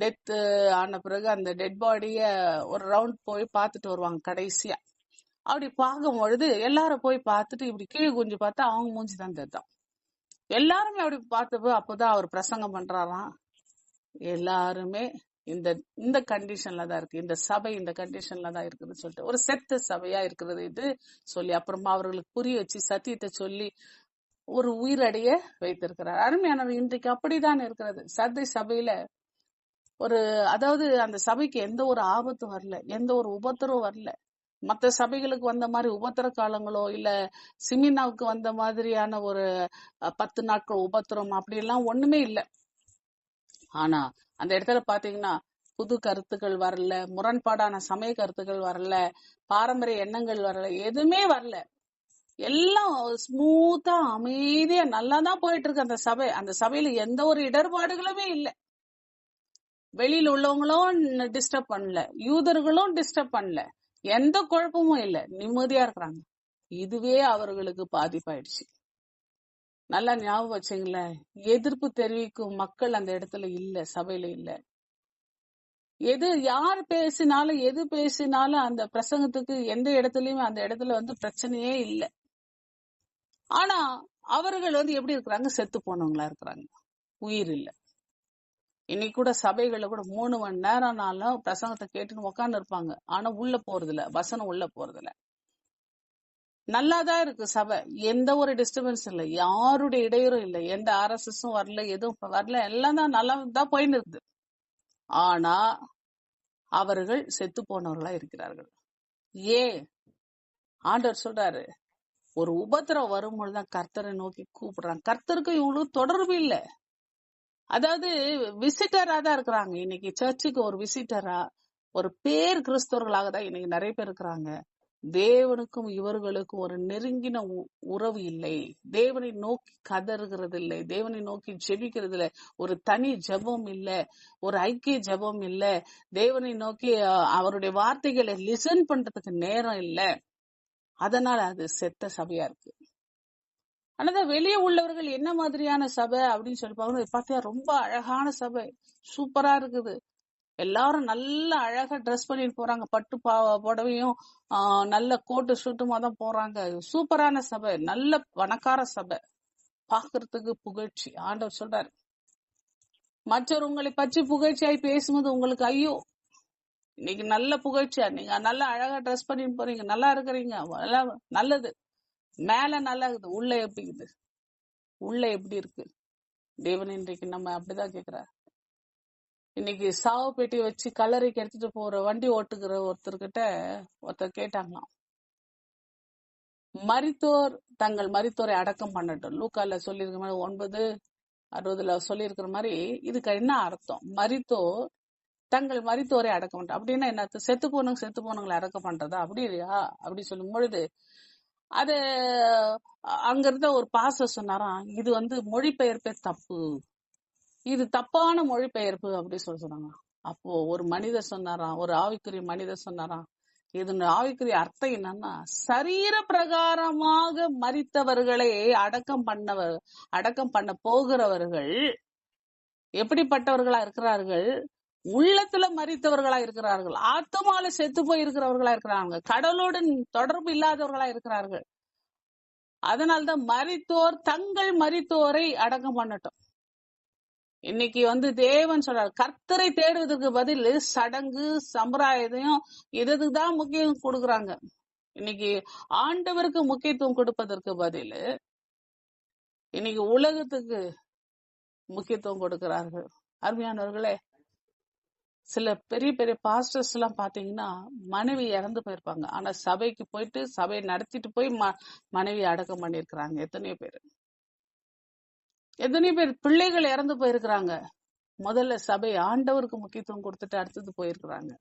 டெத் ஆன பிறகு அந்த டெட் பாடிய ஒரு ரவுண்ட் போய் பார்த்துட்டு வருவாங்க கடைசியா. அப்படி பார்க்கும் பொழுது எல்லாரும் போய் பார்த்துட்டு இப்படி கீழே குஞ்சு பார்த்தா அவங்க மூஞ்சி தான் தெரியும். எல்லாருமே அப்படி பார்த்தப்போ அப்போதான் அவர் பிரசங்கம் பண்றாராம், எல்லாருமே இந்த கண்டிஷன்ல தான் இருக்கு, இந்த சபை இந்த கண்டிஷன்ல தான் இருக்குதுன்னு சொல்லிட்டு, ஒரு செத்த சபையா இருக்கிறது இது சொல்லி, அப்புறமா அவர்களுக்கு புரிய வச்சு சத்தியத்தை சொல்லி ஒரு உயிரடைய வைத்திருக்கிறார். அருமையானவர், இன்றைக்கு அப்படிதான் இருக்கிறது. சர்தை சபையில அதாவது அந்த சபைக்கு எந்த ஒரு ஆபத்தும் வரல, எந்த ஒரு உபத்திரவும் வரல. மற்ற சபைகளுக்கு வந்த மாதிரி உபத்திர காலங்களோ இல்ல சிமினாவுக்கு வந்த மாதிரியான ஒரு 10 நாட்கள் உபத்திரம் அப்படி எல்லாம் ஒண்ணுமே இல்லை. ஆனா அந்த இடத்துல பாத்தீங்கன்னா புது கருத்துக்கள் வரல, முரண்பாடான சமய கருத்துக்கள் வரல, பாரம்பரிய எண்ணங்கள் வரல, எதுவுமே வரல. எல்லாம் ஸ்மூத்தா அமைதியா நல்லாதான் போயிட்டு இருக்கு அந்த சபை. அந்த சபையில எந்த ஒரு இடர்பாடுகளுமே இல்லை. வெளியில உள்ளவங்களும் டிஸ்டர்ப் பண்ணல, யூதர்களும் டிஸ்டர்ப் பண்ணல, எந்த குழப்பமும் இல்ல, நிம்மதியா இருக்கிறாங்க. இதுவே அவர்களுக்கு பாதிப்பாயிடுச்சு. நல்லா ஞாபகம் வச்சுங்களேன். எதிர்ப்பு தெரிவிக்கும் மக்கள் அந்த இடத்துல இல்ல, சபையில இல்ல. யார் பேசினாலும் எது பேசினாலும் அந்த பிரசங்கத்துக்கு எந்த இடத்துலயுமே அந்த இடத்துல பிரச்சனையே இல்ல. ஆனா அவர்கள் எப்படி இருக்கிறாங்க? செத்து போனவங்களா இருக்கிறாங்க, உயிர் இல்ல. இன்னைக்கு கூட சபைகள்ல கூட 3 மணி நேரம்னாலும் பிரசங்கத்தை கேட்டுன்னு உட்கார்ந்து இருப்பாங்க. ஆனா உள்ள போறது இல்ல, வசனம் உள்ள போறது இல்ல. நல்லாதான் இருக்கு சபை, எந்த ஒரு டிஸ்டர்பன்ஸ் இல்ல, யாருடைய இடையூறும் இல்ல, எந்த RSSம் வரல, எதுவும் வரல, எல்லாம் தான் நல்லா தான் போயின்னு இருக்குது. ஆனா அவர்கள் செத்து போனவர்களா இருக்கிறார்கள். ஏன்? ஆண்டவர் சொல்றாரு, ஒரு உபத்திரம் வரும்பொழுதுதான் கர்த்தரை நோக்கி கூப்பிடுறாங்க. கர்த்தருக்கு இவங்களுக்கு தொடர்பு இல்ல. அதாவது விசிட்டரா தான் இருக்கிறாங்க. இன்னைக்கு சர்ச்சுக்கு ஒரு விசிட்டரா, ஒரு பேர் கிறிஸ்தவர்களாக தான் இன்னைக்கு நிறைய பேர் இருக்கிறாங்க. தேவனுக்கும் இவர்களுக்கும் ஒரு நெருங்கின உறவு இல்லை. தேவனை நோக்கி கதறுகிறது இல்லை, தேவனை நோக்கி ஜெபிக்கிறது இல்லை, ஒரு தனி ஜெபம் இல்ல, ஒரு ஐக்கிய ஜெபம் இல்ல, தேவனை நோக்கி அவருடைய வார்த்தைகளை லிசன் பண்றதுக்கு நேரம் இல்ல. அதனால அது செத்த சபையா இருக்கு. ஆனா வெளியே உள்ளவர்கள் என்ன மாதிரியான சபை அப்படின்னு சொல்லி பார்த்தா ரொம்ப அழகான சபை, சூப்பரா இருக்குது. எல்லாரும் நல்ல அழகா ட்ரெஸ் பண்ணிட்டு போறாங்க, பட்டு புடவையும் நல்ல கோட்டு ஷூட்டுமா தான் போறாங்க. சூப்பரான சபை, நல்ல பணக்கார சபை, பாக்குறதுக்கு புகழ்ச்சி. ஆண்டவர் சொல்றாரு, மற்றவர் உங்களை பற்றி புகழ்ச்சியாய் பேசும்போது உங்களுக்கு ஐயோ, இன்னைக்கு நல்ல புகழ்ச்சியா, நீங்க நல்லா அழகா ட்ரெஸ் பண்ணிட்டு போறீங்க, நல்லா இருக்கிறீங்க, நல்லது, மேல நல்லா இருக்குது, உள்ள எப்படி இருக்குது? உள்ள எப்படி இருக்கு? தேவன் இன்றைக்கு நம்ம அப்படிதான் கேக்குறாரு. இன்னைக்கு சாவு பெட்டி வச்சு கல்லறைக்கு எடுத்துட்டு போற வண்டி ஓட்டுகிற ஒருத்தர் கேட்டாங்களாம், மரித்தோர் தங்கள் மரித்தோரை அடக்கம் பண்ணட்டும். லூக்கால சொல்லியிருக்கிற மாதிரி 9:60 சொல்லியிருக்கிற மாதிரி இதுக்கு என்ன அர்த்தம்? மரித்தோர் தங்கள் மரித்தோரை அடக்கம் பண்ற அப்படின்னா என்ன அர்த்தம்? செத்து போனவங்களை அடக்கம் பண்றதா? அப்படி இல்லையா? அப்படி சொல்லும் பொழுது அது அங்க இருந்த ஒரு பாஸ்டர் சொன்னாராம், இது மொழிபெயர்ப்பே தப்பு, இது தப்பான மொழிபெயர்ப்பு அப்படி சொன்னாங்க. அப்போ ஒரு மனிதர் சொன்னாராம், ஒரு ஆவிக்குரிய மனிதர் சொன்னாராம், இது ஆவிக்குரிய அர்த்தம் என்னன்னா, சரீர பிரகாரமாக மரித்தவர்களை அடக்கம் பண்ண போகிறவர்கள் எப்படிப்பட்டவர்களா இருக்கிறார்கள்? உள்ளத்துல மரித்தவர்களா இருக்கிறார்கள், ஆத்மால செத்து போய் இருக்கிறவர்களா இருக்கிறாங்க, கடவுளோடு தொடர்பு இல்லாதவர்களா இருக்கிறார்கள். அதனால்தான் மரித்தோர் தங்கள் மரித்தோரை அடக்கம் பண்ணட்டும். இன்னைக்கு தேவன் சொல்றாரு, கர்த்தரை தேடுவதற்கு பதில் சடங்கு சம்பிரதாயம் இதுதான் முக்கியம் கொடுக்கறாங்க. இன்னைக்கு ஆண்டவருக்கு முக்கியத்துவம் கொடுப்பதற்கு பதில் இன்னைக்கு உலகத்துக்கு முக்கியத்துவம் கொடுக்கிறார்கள். அருமையானவர்களே, சில பெரிய பெரிய பாஸ்டர்ஸ் எல்லாம் பாத்தீங்கன்னா மனைவி இறந்து போயிருப்பாங்க, ஆனா சபைக்கு போயிட்டு சபையை நடத்திட்டு போய் மனைவி அடக்கம் பண்ணிருக்கிறாங்க. எத்தனையோ பேர் பிள்ளைகள் இறந்து போயிருக்கிறாங்க. முதல்ல சபை ஆண்டவருக்கு முக்கியத்துவம் கொடுத்துட்டு அடுத்தது போயிருக்கிறாங்க.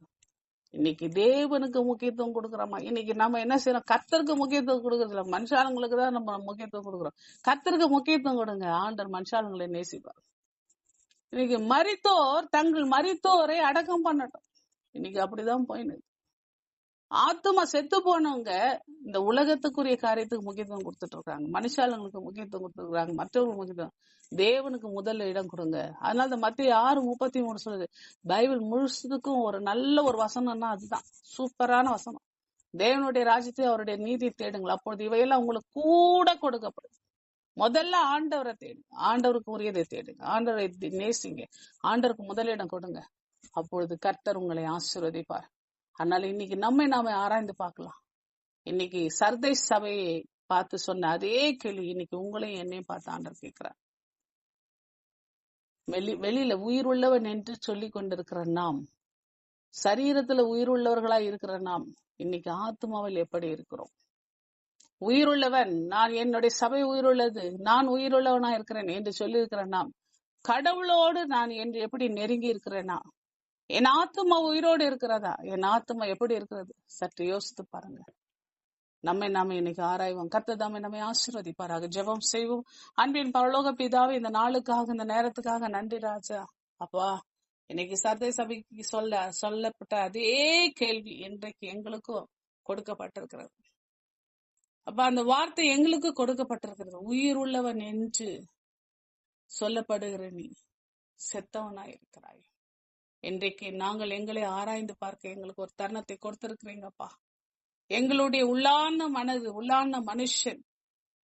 இன்னைக்கு தேவனுக்கு முக்கியத்துவம் கொடுக்கறோமா? இன்னைக்கு நம்ம என்ன செய்யறோம்? கர்த்தருக்கு முக்கியத்துவம் கொடுக்கறது இல்ல, மனுஷாளுங்களுக்கு தான் நம்ம முக்கியத்துவம் கொடுக்கறோம். கர்த்தருக்கு முக்கியத்துவம் கொடுங்க, ஆண்டவர் மனுஷாளுங்களை நேசிப்பார். இன்னைக்கு மரித்தோர் தங்கள் மரித்தோரை அடக்கம் பண்ணட்டும். இன்னைக்கு அப்படிதான் போயின்னு. ஆத்துமா செத்து போனவங்க இந்த உலகத்துக்குரிய காரியத்துக்கு முக்கியத்துவம் கொடுத்துட்டு இருக்காங்க, மனுஷாளுங்களுக்கு முக்கியத்துவம் கொடுத்துருக்காங்க, மற்றவங்களுக்கு முக்கியத்துவம். தேவனுக்கு முதல்ல இடம் கொடுங்க. அதனால இந்த மத்திய 6:33 சொல்லுது, பைபிள் முழுசதுக்கும் ஒரு நல்ல ஒரு வசனம்னா அதுதான், சூப்பரான வசனம். தேவனுடைய ராஜ்யத்தை அவருடைய நீதியை தேடுங்கள், அப்பொழுது இவையெல்லாம் உங்களுக்கு கூட கொடுக்கப்படும். முதல்ல ஆண்டவரை தேடுங்க, ஆண்டவருக்கு உரியதை தேடுங்க, ஆண்டவரை நேசிங்க, ஆண்டவருக்கு முதலிடம் கொடுங்க, அப்பொழுது கர்த்தர் உங்களை ஆசீர்வதிப்பார். அதனால இன்னைக்கு நாம ஆராய்ந்து பார்க்கலாம். இன்னைக்கு சர்தை சபையை பார்த்து சொன்ன அதே கேள்வி இன்னைக்கு உங்களையும் என்னையும் பார்த்து ஆண்டவர் கேட்கிறார். வெளியில உயிர் உள்ளவன் என்று சொல்லி கொண்டிருக்கிற நாம், சரீரத்துல உயிர் உள்ளவர்களா இருக்கிற நாம், இன்னைக்கு ஆத்மாவில் எப்படி இருக்கிறோம்? உயிருள்ளவன், நான் என்னுடைய சபை உயிருள்ளது, நான் உயிருள்ளவனா இருக்கிறேன் என்று சொல்லி இருக்கிற நாம், கடவுளோடு நான் என்று எப்படி நெருங்கி இருக்கிறேனா? என் ஆத்மா உயிரோடு இருக்கிறதா? என் ஆத்மா எப்படி இருக்கிறது? சற்று யோசித்து பாருங்க. நாம இன்னைக்கு ஆராய்வோம். கர்த்தர் தாமே நம்மை ஆசீர்வதிப்பாராக. ஜெபம் செய்வோம். அன்பின் பரலோக பிதாவே, இந்த நாளுக்காக இந்த நேரத்துக்காக நன்றி ராஜா. அப்பா, இன்னைக்கு சர்தை சபைக்கு சொல்லப்பட்ட அதே கேள்வி இன்றைக்கு எங்களுக்கும் கொடுக்கப்பட்டிருக்கிறது. அப்ப அந்த வார்த்தை எங்களுக்கு கொடுக்கப்பட்டிருக்கிறது. உயிர் உள்ளவன் என்று சொல்லப்படுகிற நீ செத்தவனாய் இருக்கிறாய். இன்றைக்கு நாங்கள் எங்களை ஆராய்ந்து பார்க்க எங்களுக்கு ஒரு தருணத்தை கொடுத்திருக்கிறீங்கப்பா. எங்களுடைய உள்ளான மனது, உள்ளான மனுஷன்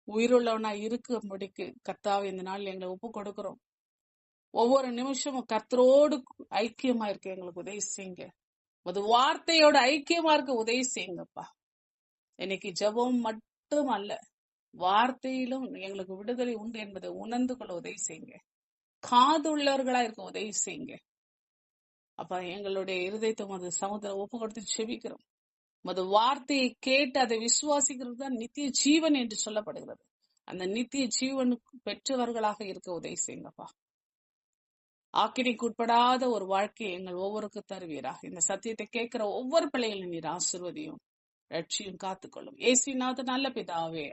உயிருள்ளவனாய் இருக்கும்படிக்கு கர்த்தாவே இந்த நாள் எங்களை ஒப்பு கொடுக்கிறோம். ஒவ்வொரு நிமிஷமும் கர்த்தரோடு ஐக்கியமா இருக்க எங்களுக்கு உதவி செய்யுங்க. ஒரு வார்த்தையோட ஐக்கியமா இருக்க உதவி செய்யுங்கப்பா. இன்னைக்கு ஜெபம் மட்டும் அல்ல, வார்த்தையிலும் எங்களுக்கு விடுதலை உண்டு என்பதை உணர்ந்து கொள்ள உதவி செய்யுங்க. காதுள்ளவர்களா இருக்க உதவி செய்யுங்க. அப்ப எங்களுடைய இருதயத்தை அது சமுத்திரம் ஒப்பு கொடுத்து செபிக்கிறோம். அது வார்த்தையை கேட்டு அதை விசுவாசிக்கிறது தான் நித்திய ஜீவன் என்று சொல்லப்படுகிறது. அந்த நித்திய ஜீவனுக்கு பெற்றவர்களாக இருக்க உதவி செய்யுங்கப்பா. ஆக்கினைக்கு உட்படாத ஒரு வாழ்க்கையை எங்கள் ஒவ்வொருக்கும் தருவீராக. இந்த சத்தியத்தை கேட்கிற ஒவ்வொரு பிள்ளைகளும் நீர் ஆசீர்வதியும், ரட்சியும், காத்துக்கொள்ளும். இயேசுவின் நாமத்தில் நல்ல பிதாவே.